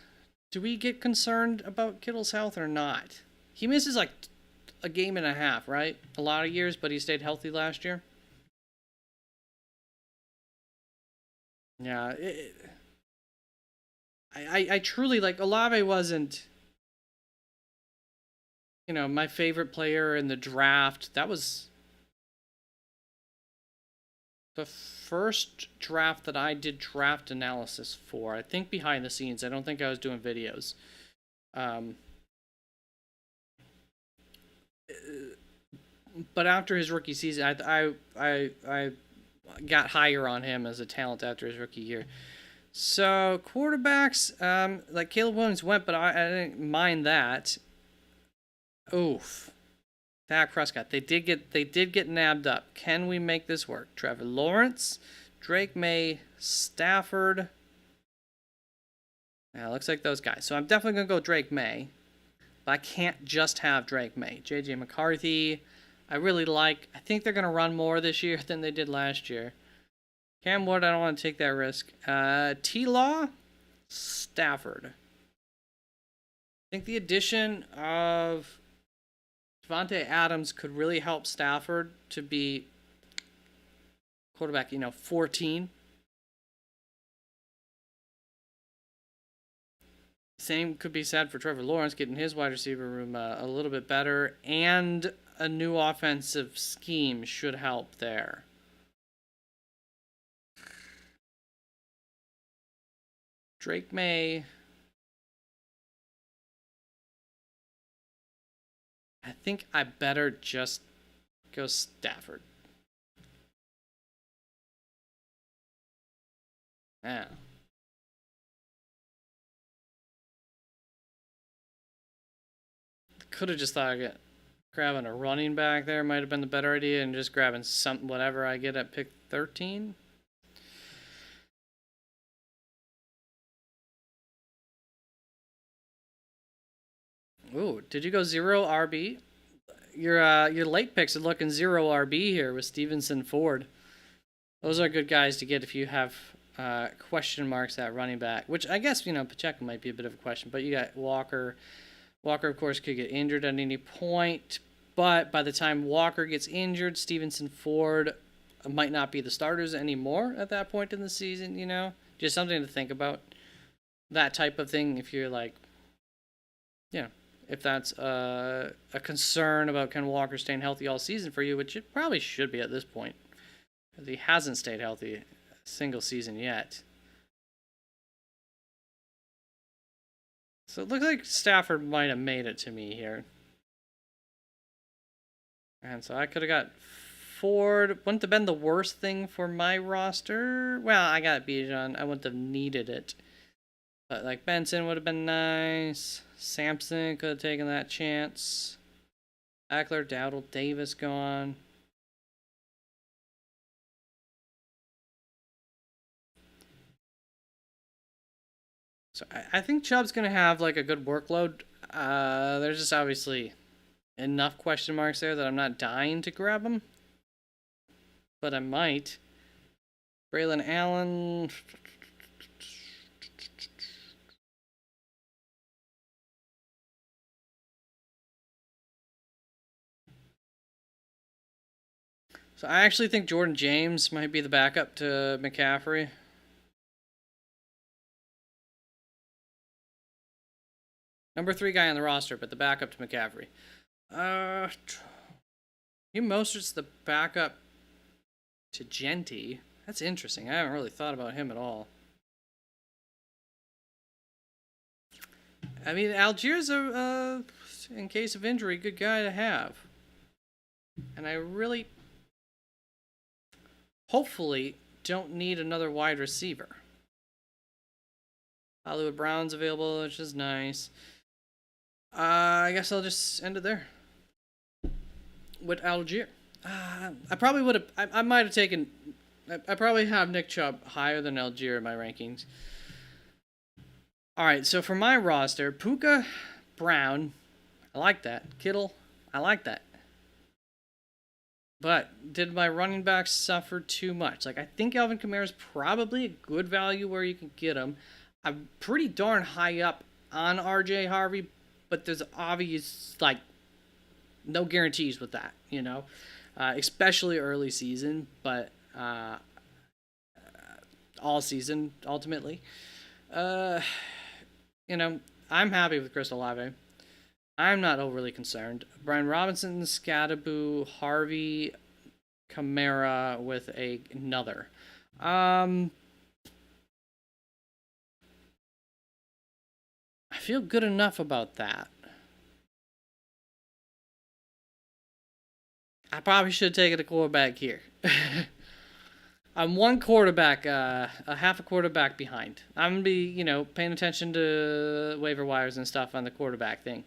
A: Do we get concerned about Kittle's health or not? He misses like a game and a half, right? A lot of years, but he stayed healthy last year. Yeah. I truly, like, Olave wasn't, my favorite player in the draft. That was the first draft that I did draft analysis for. I think behind the scenes. I don't think I was doing videos. But after his rookie season, I got higher on him as a talent after his rookie year. So quarterbacks, like Caleb Williams went, but I didn't mind that. Oof. Dak Prescott. They did get nabbed up. Can we make this work? Trevor Lawrence, Drake May, Stafford. Yeah, looks like those guys. So I'm definitely gonna go Drake May. But I can't just have Drake May. JJ McCarthy, I really like. I think they're gonna run more this year than they did last year. Cam Ward, I don't want to take that risk. T-Law, Stafford. I think the addition of Devontae Adams could really help Stafford to be quarterback, 14. Same could be said for Trevor Lawrence, getting his wide receiver room a little bit better, and a new offensive scheme should help there. Drake May. I think I better just go Stafford. Yeah. Could have just thought grabbing a running back there might have been the better idea, and just grabbing whatever I get at pick 13. Ooh, did you go 0 RB? your late picks are looking 0 RB here with Stevenson, Ford. Those are good guys to get if you have question marks at running back, which I guess, Pacheco might be a bit of a question, but you got Walker. Walker, of course, could get injured at any point, but by the time Walker gets injured, Stevenson, Ford might not be the starters anymore at that point in the season, Just something to think about. That type of thing, if you're like, if that's a concern about Ken Walker staying healthy all season for you, which it probably should be at this point, because he hasn't stayed healthy a single season yet. So it looks like Stafford might have made it to me here. And so I could have got Ford. Wouldn't have been the worst thing for my roster. Well, I got Bijan. I wouldn't have needed it. But like Benson would have been nice. Sampson could have taken that chance. Eckler, Dowdle, Davis gone. So I think Chubb's going to have like a good workload. There's just obviously enough question marks there that I'm not dying to grab him. But I might. Braylon Allen. So I actually think Jordan James might be the backup to McCaffrey. Number 3 guy on the roster, but the backup to McCaffrey. Mostert's the backup to Genty. That's interesting. I haven't really thought about him at all. I mean, Algiers a in case of injury, good guy to have. And I really, hopefully, don't need another wide receiver. Hollywood Brown's available, which is nice. I guess I'll just end it there. With Algier. I probably would have, I might have taken, I probably have Nick Chubb higher than Algier in my rankings. Alright, so for my roster, Puka, Brown, I like that. Kittle, I like that. But did my running backs suffer too much? Like, I think Alvin Kamara is probably a good value where you can get him. I'm pretty darn high up on RJ Harvey, but there's obvious, like, no guarantees with that, especially early season, but all season, ultimately. I'm happy with Chris Olave. I'm not overly concerned. Brian Robinson, Scadaboo, Harvey, Kamara with another. I feel good enough about that. I probably should have taken a quarterback here. I'm one quarterback, a half a quarterback behind. I'm going to be, paying attention to waiver wires and stuff on the quarterback thing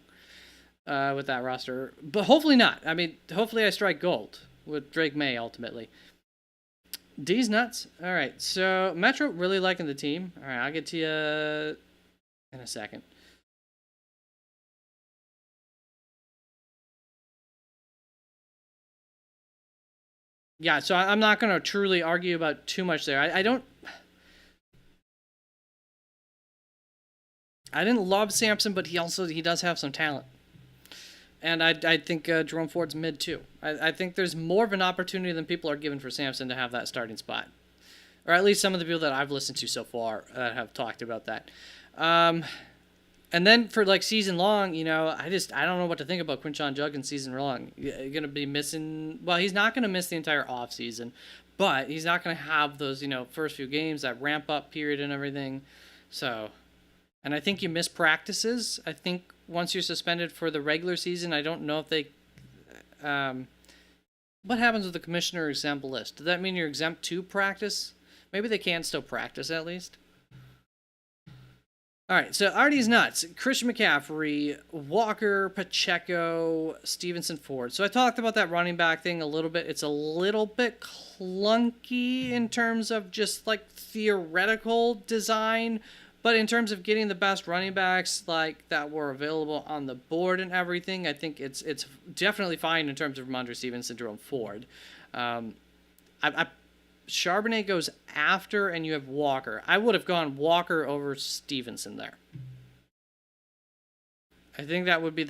A: with that roster. But hopefully not. I mean, hopefully I strike gold with Drake May ultimately. D's nuts. All right, so Metro really liking the team. All right, I'll get to you in a second. Yeah, so I'm not going to truly argue about too much there. I didn't love Sampson, but he does have some talent. And I think Jerome Ford's mid too. I think there's more of an opportunity than people are given for Sampson to have that starting spot. Or at least some of the people that I've listened to so far have talked about that. And then for like season long, I don't know what to think about Quinshon Judkins season long. You're going to be missing, well, he's not going to miss the entire off season, but he's not going to have those, first few games, that ramp up period and everything. So, and I think you miss practices. I think once you're suspended for the regular season, I don't know if they, what happens with the commissioner exempt list? Does that mean you're exempt to practice? Maybe they can still practice at least. All right, so Artie's nuts. Christian McCaffrey, Walker, Pacheco, Stevenson, Ford. So I talked about that running back thing a little bit. It's a little bit clunky in terms of just like theoretical design, But in terms of getting the best running backs like that were available on the board and everything, I think it's definitely fine in terms of Ramondre Stevenson, Jerome Ford. I Charbonnet goes after, and you have Walker. I would have gone Walker over Stevenson there. I think that would be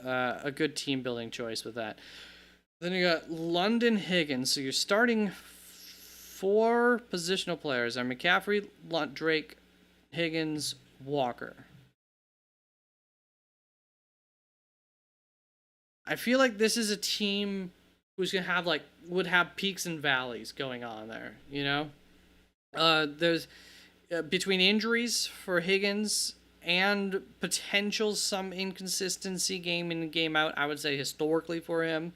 A: a good team building choice with that. Then you got London Higgins. So you're starting 4 positional players: are McCaffrey, Drake, Higgins, Walker. I feel like this is a team who's gonna have would have peaks and valleys going on there. You know, there's between injuries for Higgins and potential some inconsistency game in game out. I would say historically for him.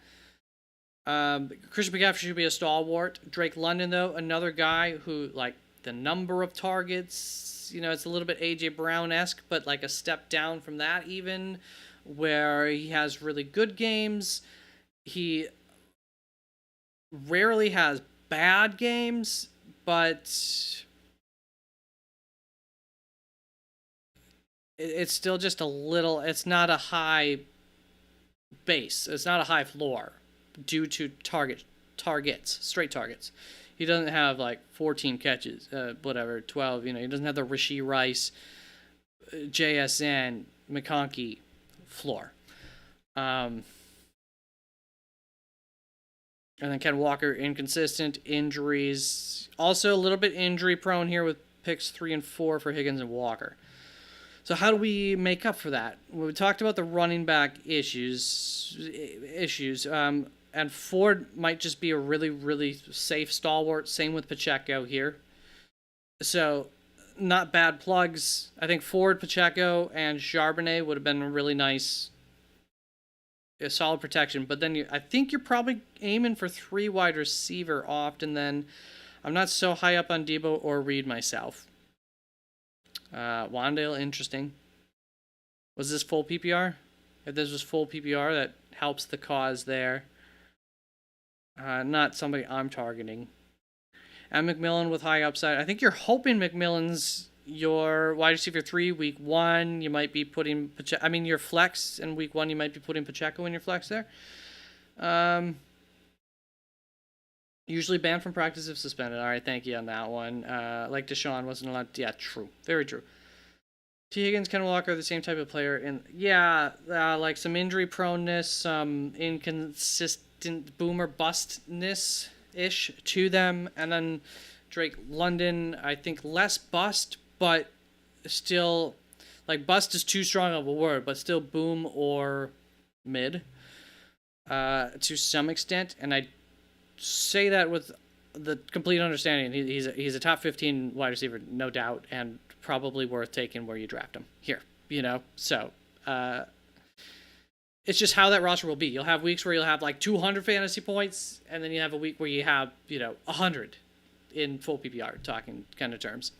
A: Christian McCaffrey should be a stalwart. Drake London, though, another guy who, like, the number of targets, you know, it's a little bit A.J. Brown-esque, but like a step down from that even, where he has really good games. He rarely has bad games, but it's still just a little, it's not a high base. It's not a high floor due to targets, straight targets. He doesn't have like 14 catches, 12. You know, he doesn't have the Rashee Rice, JSN, McConkey floor. And then Ken Walker, inconsistent, injuries. Also a little bit injury prone here with picks 3 and 4 for Higgins and Walker. So how do we make up for that? Well, we talked about the running back issues. And Ford might just be a really, really safe stalwart. Same with Pacheco here. So, not bad plugs. I think Ford, Pacheco, and Charbonnet would have been a really nice, solid protection. But then I think you're probably aiming for 3 wide receiver often. Then I'm not so high up on Debo or Reed myself. Wandale, interesting. Was this full PPR? If this was full PPR, that helps the cause there. Not somebody I'm targeting. And McMillan with high upside. I think you're hoping McMillan's your wide receiver 3 week 1. You might be putting your flex in week 1. You might be putting Pacheco in your flex there. Usually banned from practice if suspended. All right, thank you on that one. Like Deshaun wasn't allowed. Yeah, true. Very true. T. Higgins, Ken Walker, the same type of player. And yeah, like some injury proneness, some inconsistent boomer bustness-ish to them. And then Drake London, I think less bust, but still, like bust is too strong of a word, but still boom or mid to some extent. And I say that with the complete understanding he's a top 15 wide receiver, no doubt, and probably worth taking where you draft him here, you know. So it's just how that roster will be. You'll have weeks where you'll have like 200 fantasy points, and then you have a week where you have 100 in full PPR, talking kind of terms.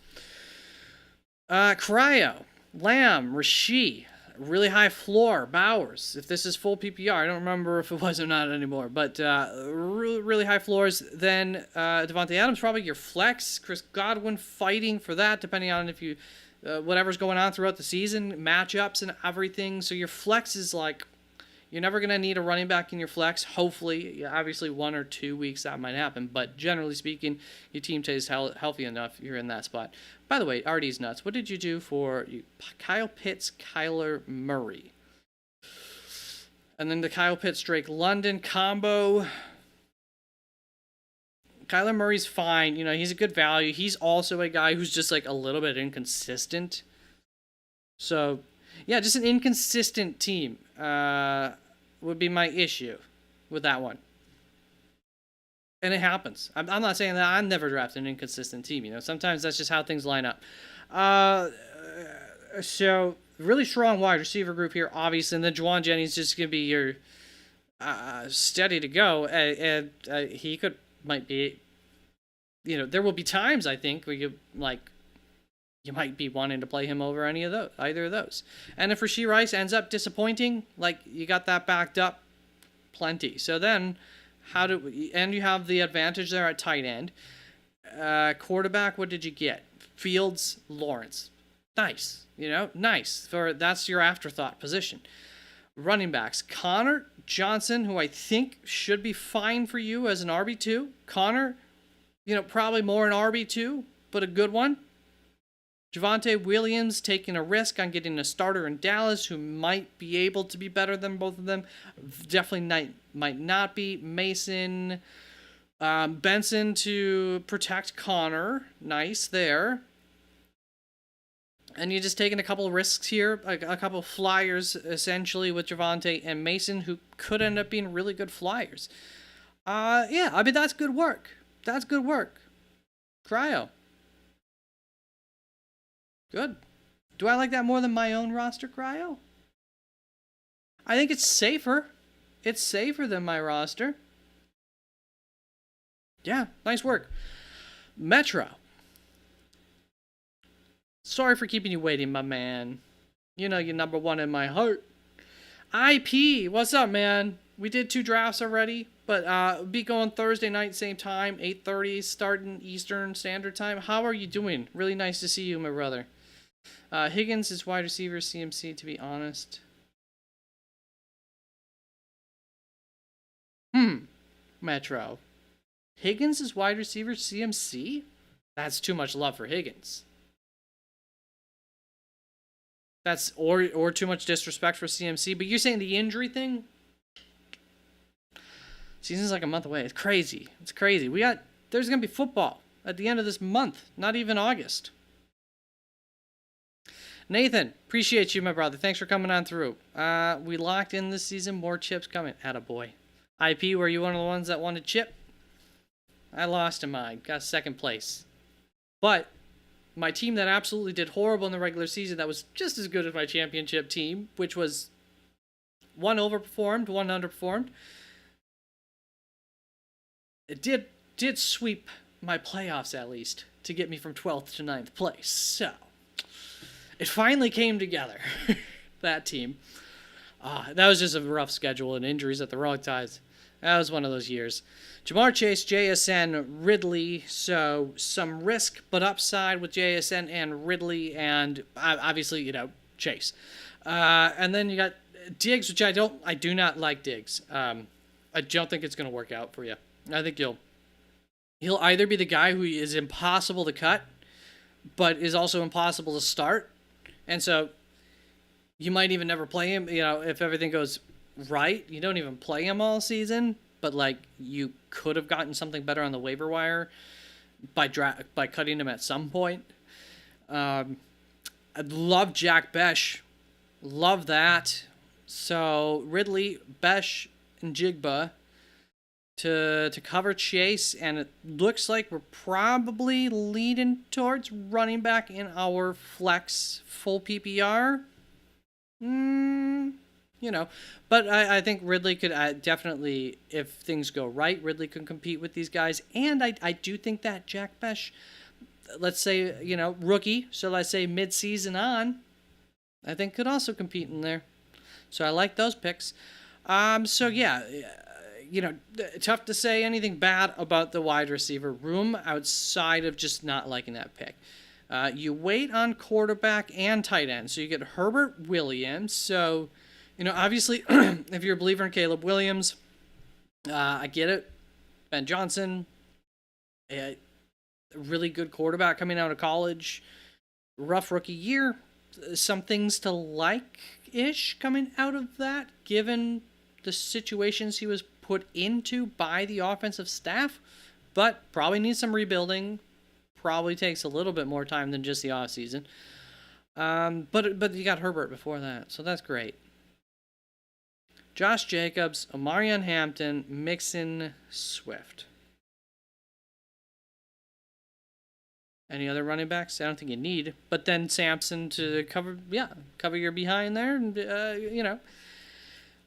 A: Cryo, Lamb, Rashee, really high floor, Bowers. If this is full PPR, I don't remember if it was or not anymore, but really, really high floors. Then Devontae Adams, probably your flex. Chris Godwin fighting for that, depending on if you whatever's going on throughout the season, matchups and everything. So your flex is like, you're never going to need a running back in your flex. Hopefully, obviously 1 or 2 weeks that might happen, but generally speaking, your team stays healthy enough, you're in that spot. By the way, RD's nuts. What did you do for Kyle Pitts, Kyler Murray? And then the Kyle Pitts, Drake London combo. Kyler Murray's fine. He's a good value. He's also a guy who's just like a little bit inconsistent. So, yeah, just an inconsistent team would be my issue with that one. And it happens. I'm not saying that I'm never drafting an inconsistent team. Sometimes that's just how things line up. So really strong wide receiver group here, obviously. And then Juwan Jennings just going to be your steady to go. And he might be, there will be times, I think, where you might be wanting to play him over either of those. And if Rashee Rice ends up disappointing, you got that backed up plenty. So then, and you have the advantage there at tight end. Quarterback, what did you get? Fields, Lawrence. Nice. Nice. That's your afterthought position. Running backs. Connor Johnson, who I think should be fine for you as an RB2. Connor, probably more an RB2, but a good one. Javonte Williams taking a risk on getting a starter in Dallas who might be able to be better than both of them. Definitely might not be. Mason Benson to protect Connor. Nice there. And you're just taking a couple of risks here, a couple of flyers, essentially, with Javonte and Mason, who could end up being really good flyers. That's good work. That's good work. Cryo. Good. Do I like that more than my own roster, Cryo? I think it's safer. It's safer than my roster. Yeah, nice work. Metro. Sorry for keeping you waiting, my man. You're number one in my heart. IP, what's up, man? We did 2 drafts already, but we'll be going Thursday night, same time, 8:30, starting Eastern Standard Time. How are you doing? Really nice to see you, my brother. Higgins is wide receiver, CMC, to be honest. Metro. Higgins is wide receiver, CMC? That's too much love for Higgins. That's or too much disrespect for CMC. But you're saying the injury thing? Season's like a month away. It's crazy. It's crazy. There's gonna be football at the end of this month. Not even August. Nathan, appreciate you, my brother. Thanks for coming on through. We locked in this season. More chips coming. Attaboy. IP, were you one of the ones that wanted chip? I lost in mine. Got second place. But my team that absolutely did horrible in the regular season, that was just as good as my championship team, which was one overperformed, one underperformed. It did sweep my playoffs, at least, to get me from 12th to 9th place. So, it finally came together, that team. That was just a rough schedule and injuries at the wrong times. That was one of those years. Jamar Chase, JSN, Ridley. So some risk, but upside with JSN and Ridley, and obviously, Chase. And then you got Diggs, which I do not like Diggs. I don't think it's going to work out for you. I think he'll either be the guy who is impossible to cut, but is also impossible to start. And so you might even never play him, if everything goes right. You don't even play him all season, but you could have gotten something better on the waiver wire by cutting him at some point. I love Jack Besh. Love that. So Ridley, Besh, and Jigba to cover Chase, and it looks like we're probably leading towards running back in our flex full PPR. But I think Ridley could definitely, if things go right, Ridley can compete with these guys. And I do think that Jack Besh, let's say, rookie, so let's say mid-season on, I think could also compete in there. So I like those picks. Tough to say anything bad about the wide receiver room outside of just not liking that pick. You wait on quarterback and tight end. So you get Herbert Williams. So, obviously, if you're a believer in Caleb Williams, I get it. Ben Johnson, a really good quarterback coming out of college. Rough rookie year. Some things to like-ish coming out of that, given the situations he was put into by the offensive staff. But probably needs some rebuilding. Probably takes a little bit more time than just the offseason. But you got Herbert before that, so that's great. Josh Jacobs, Omarion Hampton, Mixon, Swift. Any other running backs? I don't think you need. But then Sampson to cover your behind there. And,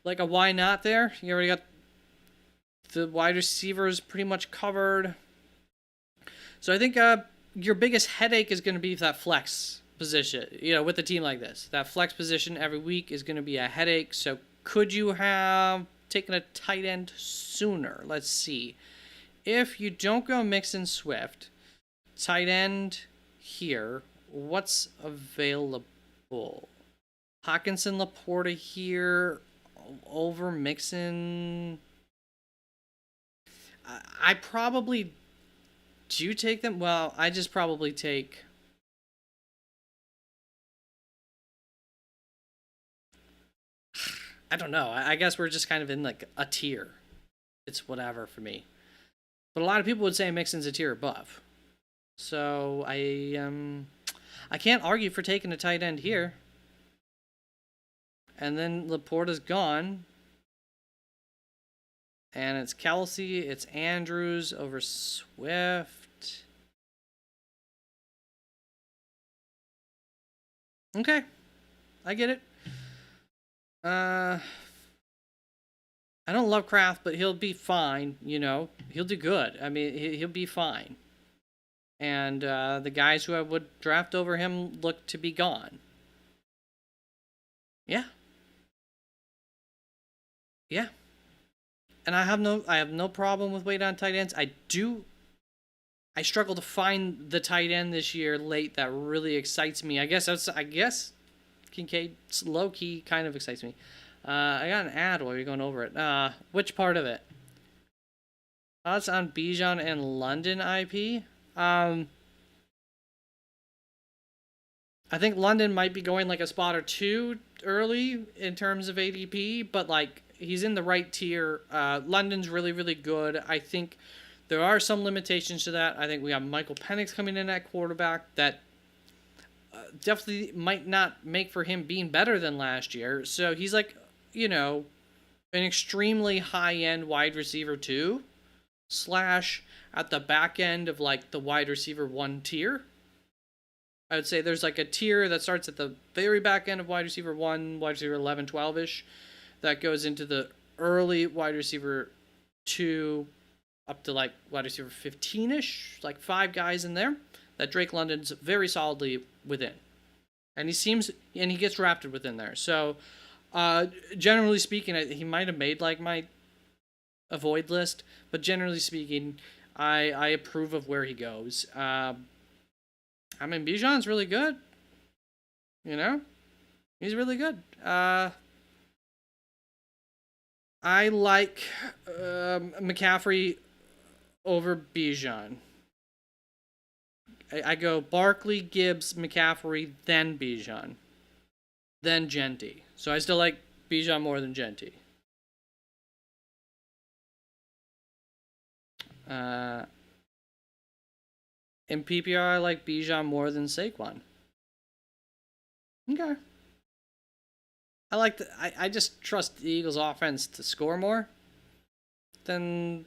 A: like a why not there. You already got the wide receivers pretty much covered. So I think your biggest headache is going to be that flex position, with a team like this. That flex position every week is going to be a headache. So could you have taken a tight end sooner? Let's see. If you don't go Mixon Swift, tight end here. What's available? Hawkinson, Laporta here over Mixon. I probably do take them. Well, I just probably take. I don't know. I guess we're just kind of in like a tier. It's whatever for me. But a lot of people would say Mixon's a tier above. So I can't argue for taking a tight end here. And then Laporta's gone. And it's Kelsey, it's Andrews over Swift. Okay. I get it. I don't love Kraft, but he'll be fine, you know. He'll do good. I mean, he'll be fine. And the guys who I would draft over him look to be gone. Yeah. Yeah. And I have no problem with waiting on tight ends. I struggle to find the tight end this year late that really excites me. I guess Kincaid low key kind of excites me. I got an ad while you're going over it. Which part of it? Thoughts on Bijan and London IP? I think London might be going like a spot or two early in terms of ADP, but like he's in the right tier. London's really, really good. I think there are some limitations to that. I think we have Michael Penix coming in at quarterback that definitely might not make for him being better than last year. So he's like, you know, an extremely high-end wide receiver 2 / at the back end of like the wide receiver 1 tier. I would say there's like a tier that starts at the very back end of wide receiver 1, wide receiver 11, 12-ish. That goes into the early wide receiver 2 up to like wide receiver 15-ish. Like 5 guys in there that Drake London's very solidly within. And he gets drafted within there. So, generally speaking, he might have made like my avoid list. But generally speaking, I approve of where he goes. I mean, Bijan's really good. You know? He's really good. I like McCaffrey over Bijan. I go Barkley, Gibbs, McCaffrey, then Bijan. Then Genty. So I still like Bijan more than Genty. In PPR, I like Bijan more than Saquon. Okay. I just trust the Eagles' offense to score more than,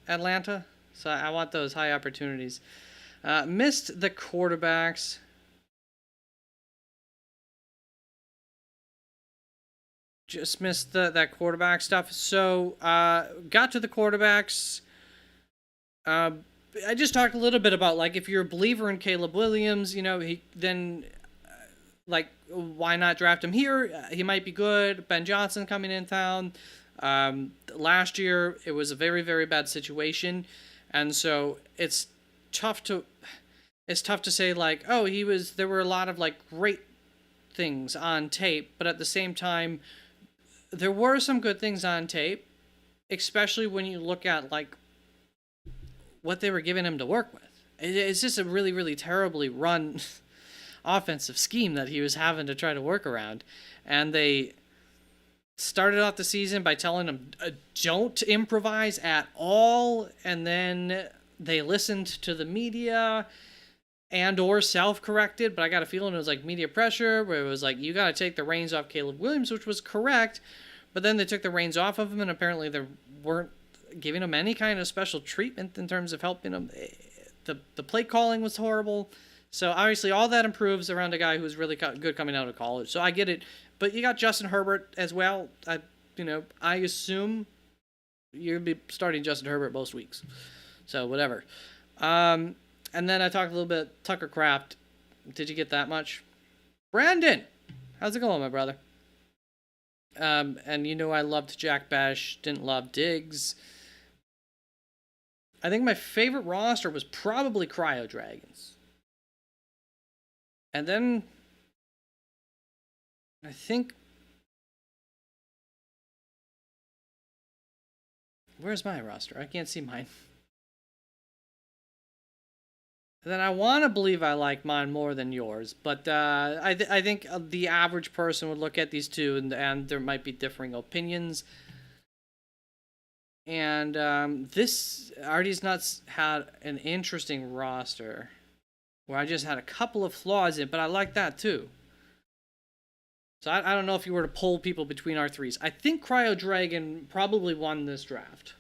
A: Atlanta. So I want those high opportunities. Missed the quarterbacks. Just missed that quarterback stuff. So, got to the quarterbacks. I just talked a little bit about, like, if you're a believer in Caleb Williams, why not draft him here? He might be good. Ben Johnson coming in town. Last year, it was a very, very bad situation. And so it's tough to say, like, oh, there were a lot of, like, great things on tape. But at the same time, there were some good things on tape, especially when you look at, like, what they were giving him to work with. It's just a really, really terribly run offensive scheme that he was having to try to work around. And they started off the season by telling him, don't improvise at all. And then they listened to the media and or self-corrected. But I got a feeling it was like media pressure, where it was like, you got to take the reins off Caleb Williams, which was correct. But then they took the reins off of him, and apparently they weren't giving him any kind of special treatment in terms of helping him. The play calling was horrible. So obviously all that improves around a guy who's really good coming out of college. So I get it. But you got Justin Herbert as well. I assume you'll be starting Justin Herbert most weeks. So whatever. And then I talked a little bit Tucker Kraft. Did you get that much? Brandon, how's it going, my brother? And I loved Jack Bash, didn't love Diggs. I think my favorite roster was probably Cryo Dragons. And then I think, where's my roster? I can't see mine. And then I want to believe I like mine more than yours, but I think the average person would look at these two, and there might be differing opinions. And this Artie's Nuts had an interesting roster where I just had a couple of flaws in it, but I like that too. So I don't know if you were to poll people between our threes. I think Cryo Dragon probably won this draft.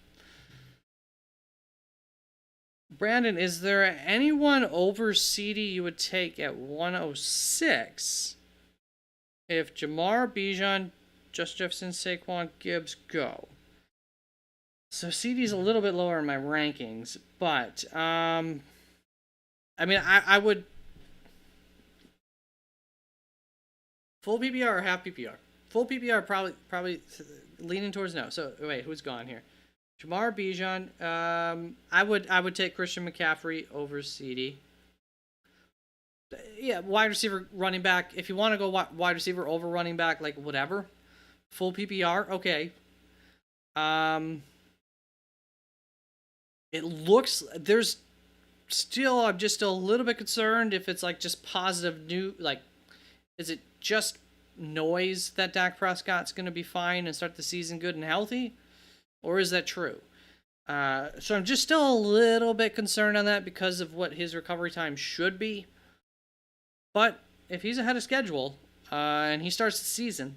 A: Brandon, is there anyone over CD you would take at 106 if Jamar, Bijan, Just Jefferson, Saquon, Gibbs go? So CD's a little bit lower in my rankings, but I mean, I would full PPR or half PPR. Full PPR probably leaning towards no. So wait, who's gone here? Jamar, Bijan. I would take Christian McCaffrey over CD. Yeah, wide receiver, running back. If you want to go wide receiver over running back, like whatever. Full PPR, okay. It looks there's still I'm just still a little bit concerned if it's like just positive new like is it just noise that Dak Prescott's going to be fine and start the season good and healthy, or is that true? So I'm just still a little bit concerned on that because of what his recovery time should be. But if he's ahead of schedule and he starts the season,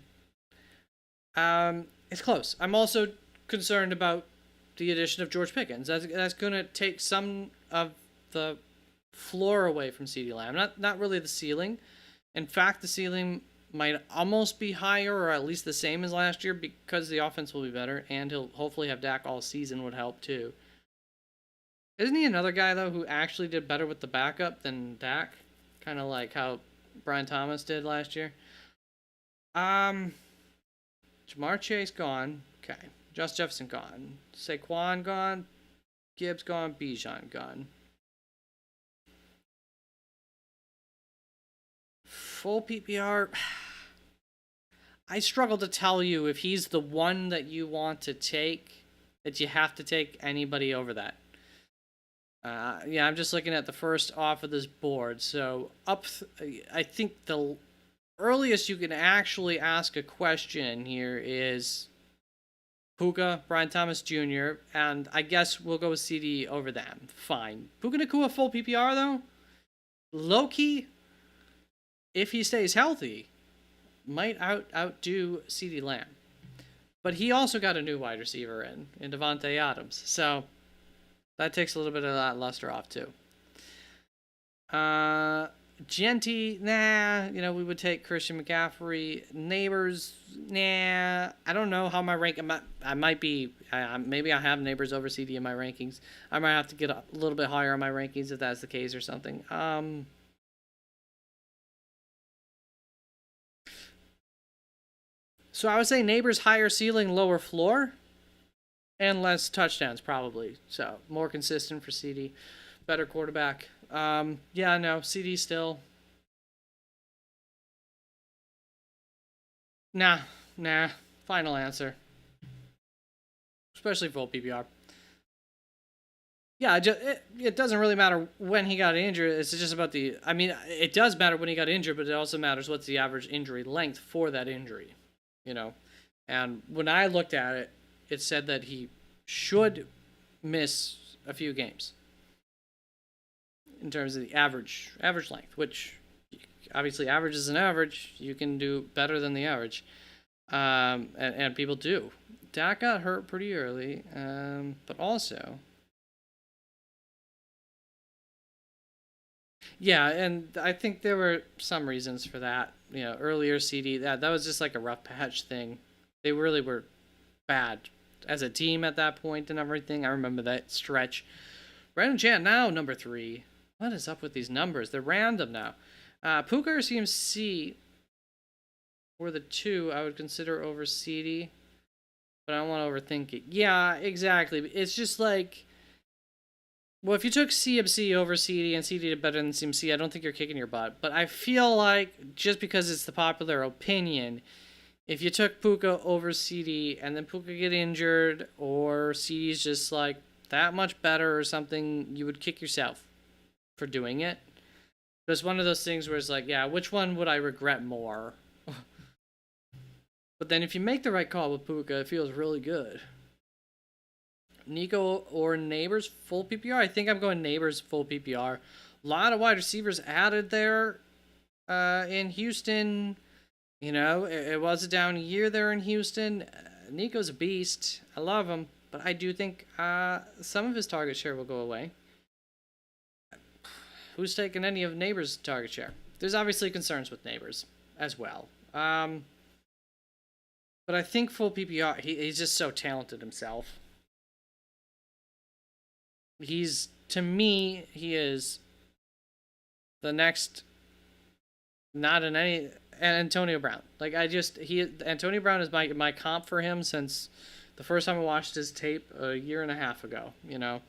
A: it's close. I'm also concerned about the addition of George Pickens. That's going to take some of the floor away from CeeDee Lamb. Not really the ceiling. In fact, the ceiling might almost be higher or at least the same as last year because the offense will be better, and he'll hopefully have Dak all season would help too. Isn't he another guy, though, who actually did better with the backup than Dak? Kind of like how Brian Thomas did last year. Jamar Chase gone. Okay. Just Jefferson gone. Saquon gone. Gibbs gone. Bijan gone. Full PPR. I struggle to tell you if he's the one that you want to take, that you have to take anybody over that. Yeah, I'm just looking at the first off of this board. So I think the earliest you can actually ask a question here is Puka, Brian Thomas Jr., and I guess we'll go with CD over them. Fine. Puka Nacua full PPR, though? Low-key, if he stays healthy, might outdo CeeDee Lamb. But he also got a new wide receiver in Devontae Adams. So that takes a little bit of that luster off, too. Genty, nah. We would take Christian McCaffrey. Neighbors, nah. I don't know how my rank. I might be. Maybe I have Neighbors over CD in my rankings. I might have to get a little bit higher on my rankings if that's the case or something. So I would say Neighbors higher ceiling, lower floor, and less touchdowns probably. So more consistent for CD, better quarterback. Yeah, no, CD still. Nah. Final answer. Especially full PPR. Yeah, it doesn't really matter when he got injured. It's just about it does matter when he got injured, but it also matters what's the average injury length for that injury. And when I looked at it, it said that he should miss a few games in terms of the average length, which obviously average is an average. You can do better than the average, and people do. Dak got hurt pretty early, but also, yeah, and I think there were some reasons for that. Earlier CD that was just like a rough patch thing. They really were bad as a team at that point and everything. I remember that stretch. Brandon Chan now number 3. What is up with these numbers? They're random now. Puka or CMC were the two I would consider over CD, but I don't want to overthink it. Yeah, exactly. It's just like Well, if you took CMC over CD and CD did better than CMC, I don't think you're kicking your butt. But I feel like just because it's the popular opinion, if you took Puka over CD and then Puka get injured or CD's just like that much better or something, you would kick yourself for doing it. But it's one of those things where it's like, yeah, which one would I regret more? But then if you make the right call with Puka, it feels really good. Nico or Neighbors full PPR? I think I'm going Neighbors full PPR. A lot of wide receivers added there in Houston. You know, it was a down year there in Houston. Nico's a beast. I love him. But I do think some of his target share will go away. Who's taking any of Neighbors' target share? There's obviously concerns with Neighbors as well. But I think full PPR, he's just so talented himself. To me, he is the next, not in any, Antonio Brown. Like, Antonio Brown is my comp for him since the first time I watched his tape a year and a half ago, you know.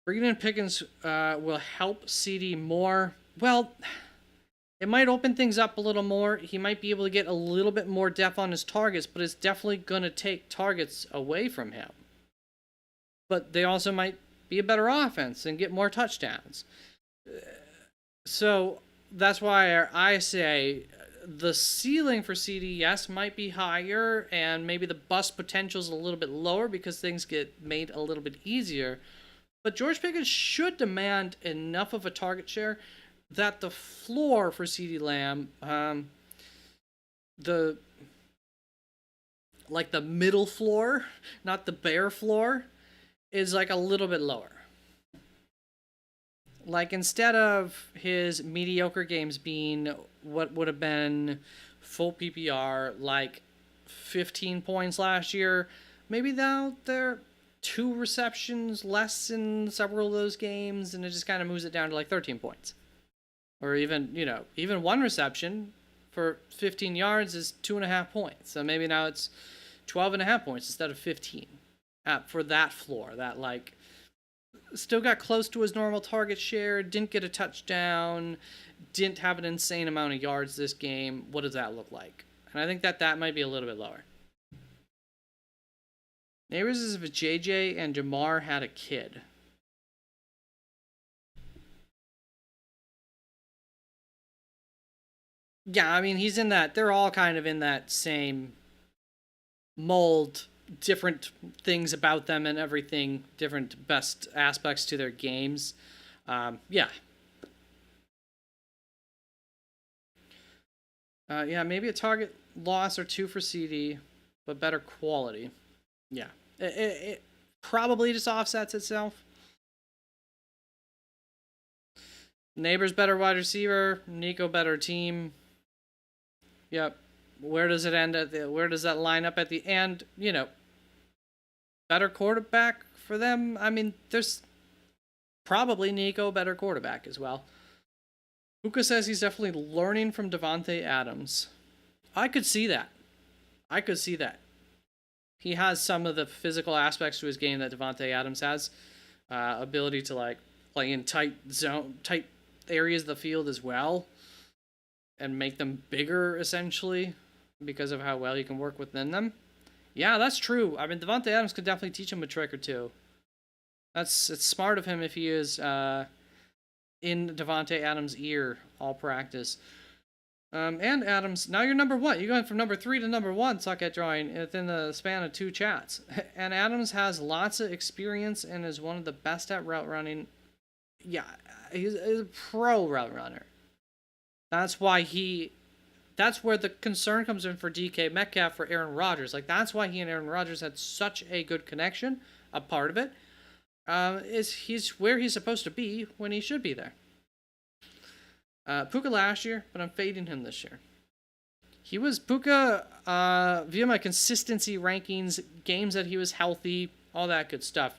A: Brandon Pickens will help CD more. Well, it might open things up a little more. He might be able to get a little bit more depth on his targets, but it's definitely going to take targets away from him. But they also might be a better offense and get more touchdowns. So that's why I say the ceiling for CD, yes, might be higher, and maybe the bust potential is a little bit lower because things get made a little bit easier. But George Pickens should demand enough of a target share that the floor for CeeDee Lamb, the middle floor, not the bare floor, is like a little bit lower. Like, instead of his mediocre games being what would have been full PPR, like 15 points last year, maybe now they're 2 receptions less in several of those games, and it just kind of moves it down to like 13 points. Or even 1 reception for 15 yards is 2.5 points. So maybe now it's 12.5 points instead of 15 for that floor. That, like, still got close to his normal target share, didn't get a touchdown, didn't have an insane amount of yards this game. What does that look like? And I think that might be a little bit lower. Neighbors is if JJ and Jamar had a kid. Yeah, I mean, he's in that. They're all kind of in that same mold. Different things about them and everything. Different best aspects to their games. Yeah. Yeah, maybe a target loss or 2 for CD, but better quality. Yeah. It probably just offsets itself. Neighbors better wide receiver. Nico better team. Yep. Where does it end where does that line up at the end? You know, better quarterback for them. I mean, there's probably Nico better quarterback as well. Puka says he's definitely learning from Davante Adams. I could see that. He has some of the physical aspects to his game that Davante Adams has. Ability to, like, play in tight areas of the field as well and make them bigger, essentially, because of how well he can work within them. Yeah, that's true. I mean, Davante Adams could definitely teach him a trick or two. It's smart of him if he is in Davante Adams' ear all practice. And Adams, now you're number 1. You're going from number 3 to number 1, suck at drawing, within the span of 2 chats. And Adams has lots of experience and is one of the best at route running. Yeah, he's a pro route runner. That's where the concern comes in for DK Metcalf for Aaron Rodgers. Like, that's why he and Aaron Rodgers had such a good connection. A part of it is he's where he's supposed to be when he should be there. Puka last year, but I'm fading him this year. He was Puka via my consistency rankings, games that he was healthy, all that good stuff.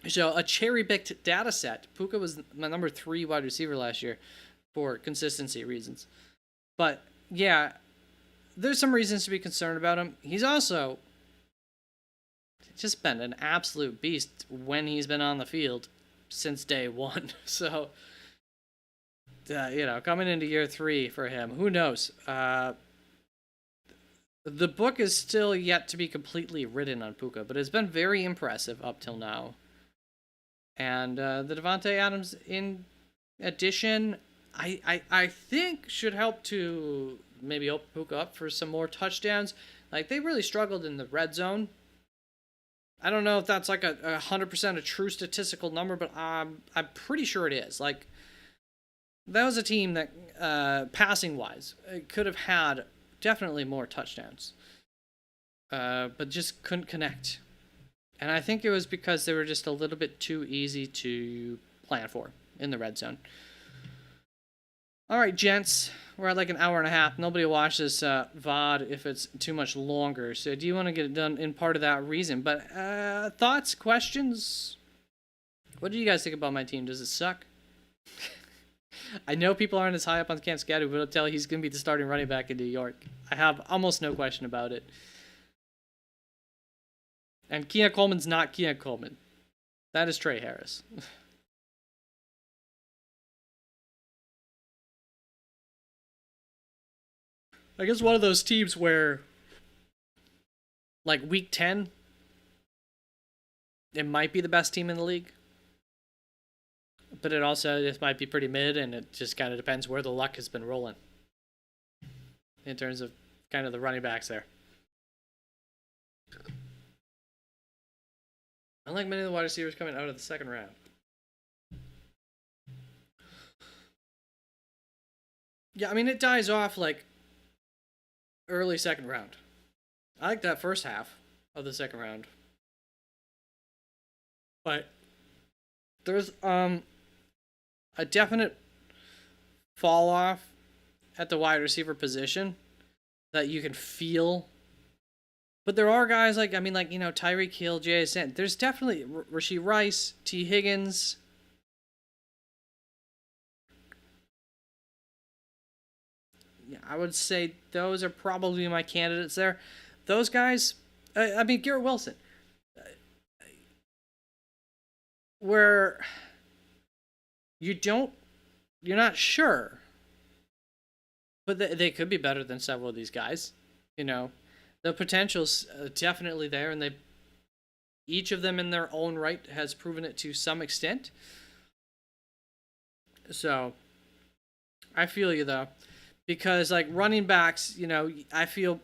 A: So a cherry-picked data set. Puka was my number 3 wide receiver last year for consistency reasons. But yeah, there's some reasons to be concerned about him. He's also just been an absolute beast when he's been on the field. since day one. So, coming into year 3 for him, who knows? The book is still yet to be completely written on Puka, but it's been very impressive up till now. And the Devontae Adams in addition, I think should help to maybe open Puka up for some more touchdowns. Like, they really struggled in the red zone. I don't know if that's like a 100% a true statistical number, but I'm pretty sure it is. Like, that was a team that, passing wise, could have had definitely more touchdowns, but just couldn't connect. And I think it was because they were just a little bit too easy to plan for in the red zone. All right, gents, we're at like an hour and a half. Nobody will watch this VOD if it's too much longer. So do you want to get it done in part of that reason? But thoughts, questions? What do you guys think about my team? Does it suck? I know people aren't as high up on Cam Scattu, but I'll tell you he's going to be the starting running back in New York. I have almost no question about it. And Keon Coleman's not Keon Coleman. That is Trey Harris. I guess one of those teams where, like, week 10, it might be the best team in the league. But it also just might be pretty mid, and it just kind of depends where the luck has been rolling. In terms of kind of the running backs there. Unlike many of the wide receivers coming out of the second round. Yeah, I mean, it dies off, like, early second round. I like that first half of the second round. But there's a definite fall off at the wide receiver position that you can feel. But there are guys like, Tyreek Hill, J.S.N. There's definitely Rashee Rice, T. Higgins. Yeah, I would say those are probably my candidates there. Those guys, Garrett Wilson. Where you're not sure, but they could be better than several of these guys. The potential's definitely there, and each of them in their own right has proven it to some extent. So, I feel you though, because like running backs, I feel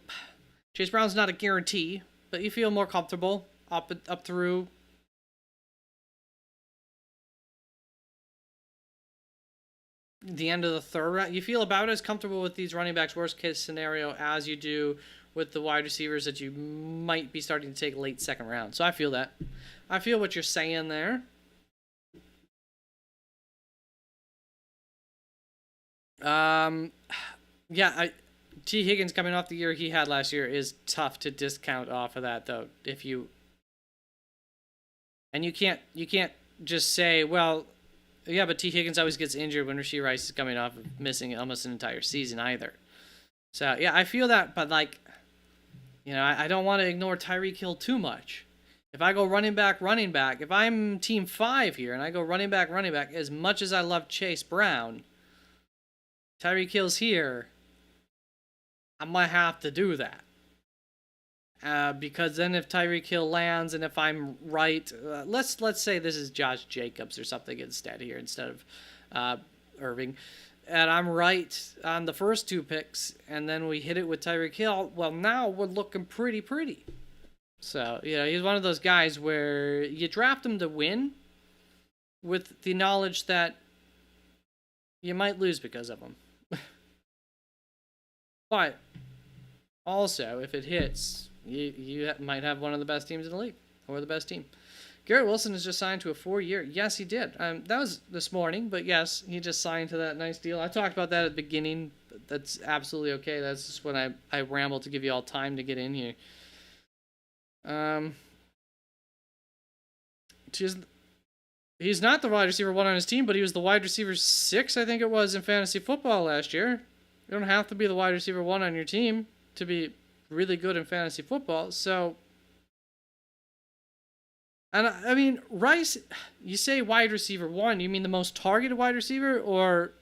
A: Chase Brown's not a guarantee, but you feel more comfortable up through the end of the third round. You feel about as comfortable with these running backs, worst case scenario, as you do with the wide receivers that you might be starting to take late second round. So I feel that. I feel what you're saying there. T. Higgins coming off the year he had last year is tough to discount off of that though. And you can't just say, well, yeah, but T. Higgins always gets injured when Rashee Rice is coming off of missing almost an entire season either. So yeah, I feel that, but like, I don't want to ignore Tyreek Hill too much. If I go running back, if I'm team 5 here and I go running back, as much as I love Chase Brown, Tyreek Hill's here, I might have to do that. Because then if Tyreek Hill lands and if I'm right, let's say this is Josh Jacobs or something instead of Irving, and I'm right on the first 2 picks, and then we hit it with Tyreek Hill, well, now we're looking pretty. So, he's one of those guys where you draft him to win with the knowledge that you might lose because of him. But also, if it hits, you might have one of the best teams in the league, or the best team. Garrett Wilson is just signed to a 4-year. Yes, he did. That was this morning, but yes, he just signed to that nice deal. I talked about that at the beginning. That's absolutely okay. That's just when I ramble to give you all time to get in here. He's not the wide receiver 1 on his team, but he was the wide receiver 6, I think it was, in fantasy football last year. You don't have to be the wide receiver 1 on your team to be really good in fantasy football. So And I mean, Rice, you say wide receiver one, you mean the most targeted wide receiver? Or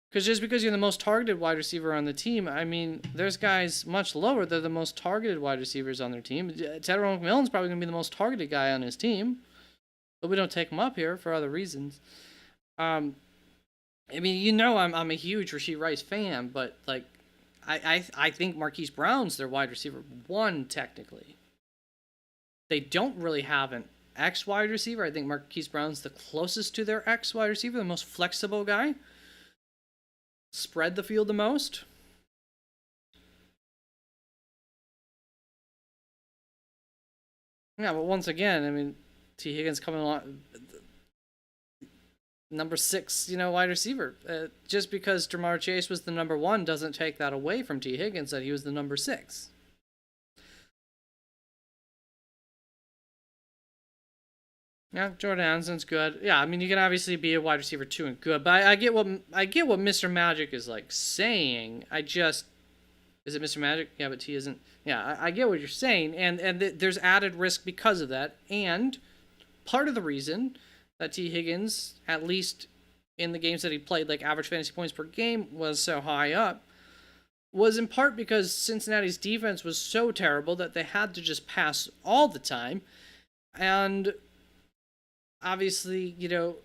A: because just because you're the most targeted wide receiver on the team, I mean, there's guys much lower. They're the most targeted wide receivers on their team. Tyrone McMillan's probably going to be the most targeted guy on his team, but we don't take him up here for other reasons. I mean, I'm a huge Rashee Rice fan, but like, I think Marquise Brown's their wide receiver one technically. They don't really have an X wide receiver. I think Marquise Brown's the closest to their X wide receiver, the most flexible guy. Spread the field the most. Yeah, but once again, I mean, T. Higgins coming along, number 6, wide receiver. Just because Jamar Chase was the number 1 doesn't take that away from T. Higgins that he was the number 6. Yeah, Jordan Addison's good. Yeah, I mean, you can obviously be a wide receiver 2 and good, but I get what Mr. Magic is like saying. Is it Mr. Magic? Yeah, but T isn't. Yeah, I get what you're saying, and there's added risk because of that, and part of the reason that T. Higgins, at least in the games that he played, like average fantasy points per game was so high up, was in part because Cincinnati's defense was so terrible that they had to just pass all the time, and obviously,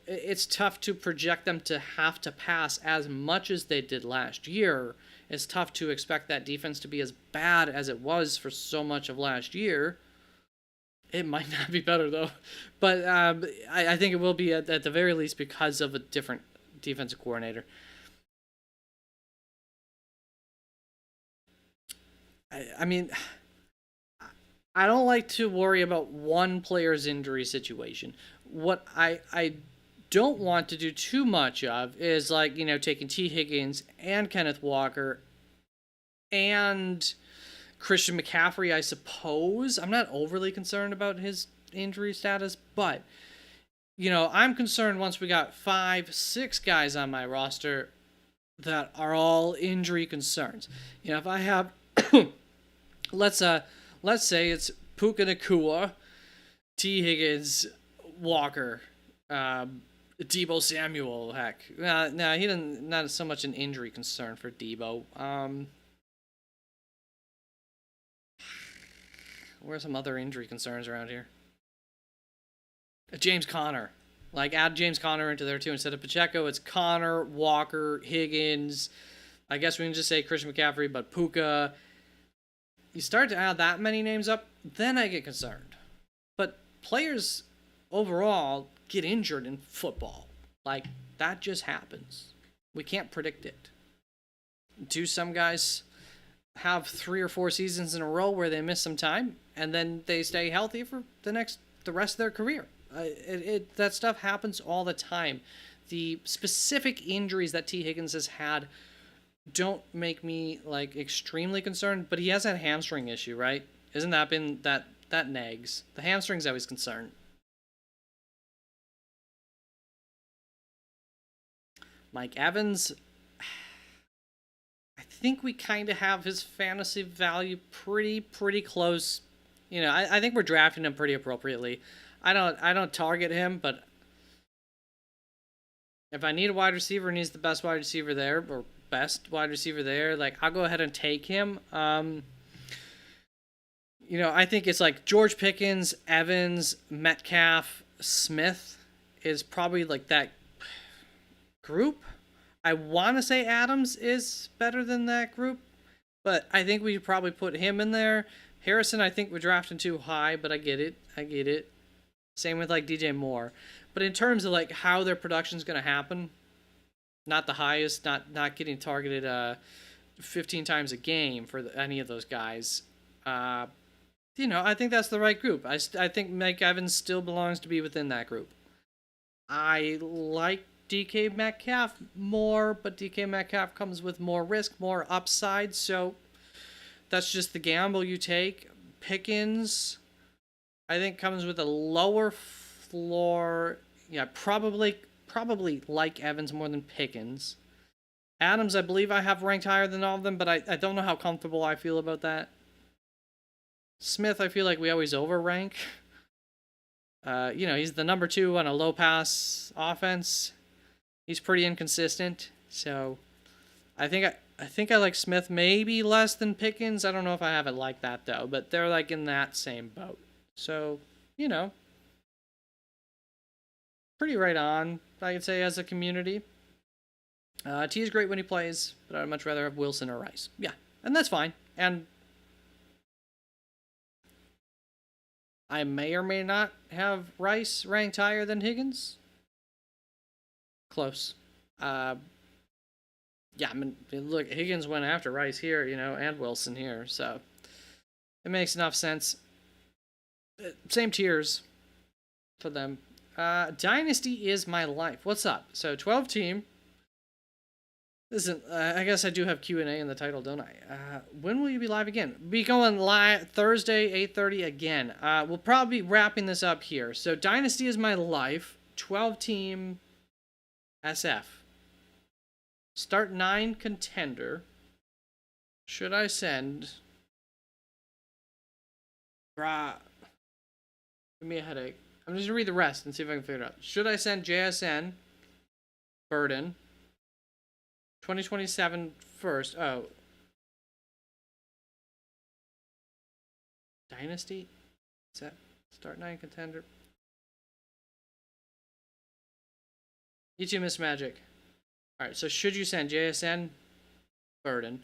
A: it's tough to project them to have to pass as much as they did last year. It's tough to expect that defense to be as bad as it was for so much of last year. It might not be better, though. But I think it will be at the very least because of a different defensive coordinator. I mean, I don't like to worry about one player's injury situation. What I don't want to do too much of is taking T. Higgins and Kenneth Walker and Christian McCaffrey, I suppose. I'm not overly concerned about his injury status, but I'm concerned once we got 5, 6 guys on my roster that are all injury concerns. If I have let's say it's Puka Nacua, T. Higgins, Walker, Deebo Samuel. Heck, no, he didn't. Not so much an injury concern for Deebo. Where are some other injury concerns around here? James Conner. Add James Conner into there too. Instead of Pacheco, it's Conner, Walker, Higgins. I guess we can just say Christian McCaffrey, but Puka. You start to add that many names up, then I get concerned. But players overall get injured in football. That just happens. We can't predict it. Do some guys have 3 or 4 seasons in a row where they miss some time and then they stay healthy for the rest of their career? That stuff happens all the time. The specific injuries that T. Higgins has had don't make me extremely concerned, but he has that hamstring issue, right? Isn't that been that nags? The hamstring's always concerned. Mike Evans, I think we kind of have his fantasy value pretty close. I think we're drafting him pretty appropriately. I don't target him, but if I need a wide receiver and he's the best wide receiver there, or best wide receiver there, I'll go ahead and take him. I think it's George Pickens, Evans, Metcalf, Smith is probably that group. I want to say Adams is better than that group, but I think we probably put him in there. Harrison, I think we're drafting too high, but I get it. Same with DJ Moore. But in terms of how their production's going to happen, not the highest, not getting targeted 15 times a game for any of those guys. I think that's the right group. I think Mike Evans still belongs to be within that group. I like DK Metcalf more, but DK Metcalf comes with more risk, more upside, so that's just the gamble you take. Pickens, I think, comes with a lower floor. Yeah, probably like Evans more than Pickens. Adams, I believe I have ranked higher than all of them, but I don't know how comfortable I feel about that. Smith, I feel like we always overrank. You know, he's the number 2 on a low pass offense. He's pretty inconsistent. So I think I like Smith maybe less than Pickens. I don't know if I have it like that though, but they're like in that same boat. So, you know, pretty right on, I could say, as a community. T is great when he plays, but I'd much rather have Wilson or Rice. Yeah, and that's fine. And I may or may not have Rice ranked higher than Higgins. Close. Yeah, I mean, look, Higgins went after Rice here, you know, and Wilson here, so it makes enough sense. Same tiers for them. Dynasty is my life. What's up? So 12 team. Listen, I guess I do have Q&A in the title, don't I? When will you be live again? Be going live Thursday, 8:30 again. We'll probably be wrapping this up here. So Dynasty is my life. 12 team SF. Start 9 contender. Should I send? Give me a headache. I'm just gonna read the rest and see if I can figure it out. Should I send JSN, Burden, 2027 first? Oh. Dynasty? Is that start 9 contender? You too, Miss Magic. Alright, so should you send JSN, Burden,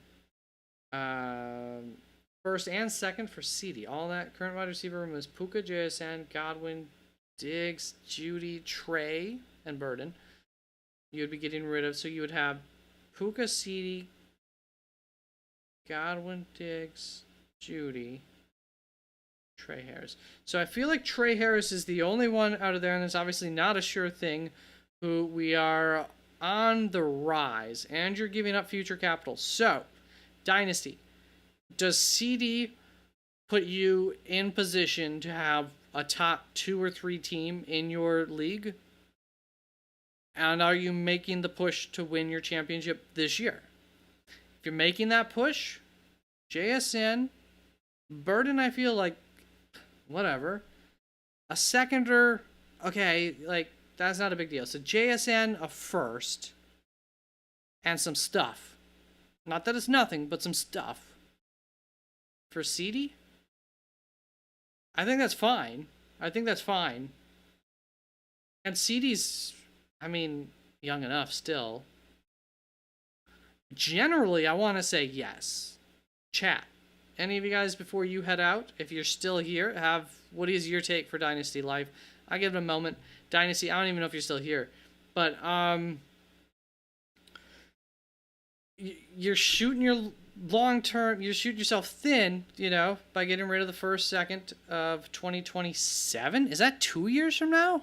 A: first and second for CD? All that current wide receiver room is Puka, JSN, Godwin, Diggs, Judy, Trey, and Burden. You would be getting rid of, so you would have Puka, CD, Godwin, Diggs, Judy, Trey Harris. So I feel like Trey Harris is the only one out of there, and it's obviously not a sure thing, who we are on the rise, and you're giving up future capital. So, Dynasty, does CD put you in position to have a top 2 or 3 team in your league? And are you making the push to win your championship this year? If you're making that push, JSN, Burden, I feel like, whatever. A seconder, okay, like, that's not a big deal. So JSN, a first, and some stuff. Not that it's nothing, but some stuff. For CD? I think that's fine. And CD's, I mean, young enough still. Generally, I want to say yes. Chat. Any of you guys, before you head out, if you're still here, what is your take for Dynasty Life? I'll give it a moment. Dynasty, I don't even know if you're still here. But, you're shooting your long-term, you're shooting yourself thin, you know, by getting rid of the first, second of 2027. Is that 2 years from now?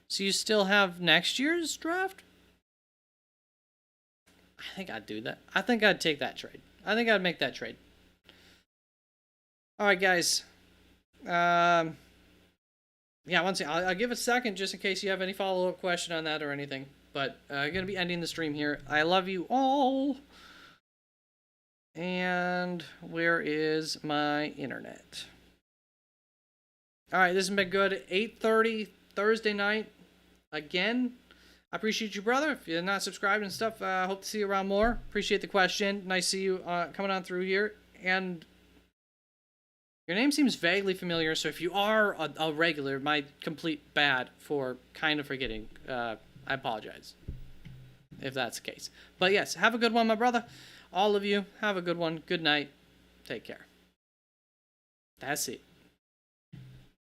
A: So you still have next year's draft? I think I'd do that. I think I'd take that trade. I think I'd make that trade. All right, guys. Yeah, once again, I'll give it a second just in case you have any follow-up question on that or anything. But I'm going to be ending the stream here. I love you all. And where is my internet? All right, this has been good. 8:30 Thursday night. Again, I appreciate you, brother. If you're not subscribed and stuff, hope to see you around more. Appreciate the question. Nice to see you coming on through here. And your name seems vaguely familiar, so if you are a regular, my complete bad for kind of forgetting. I apologize if that's the case. But yes, have a good one, my brother. All of you, have a good one. Good night. Take care. That's it.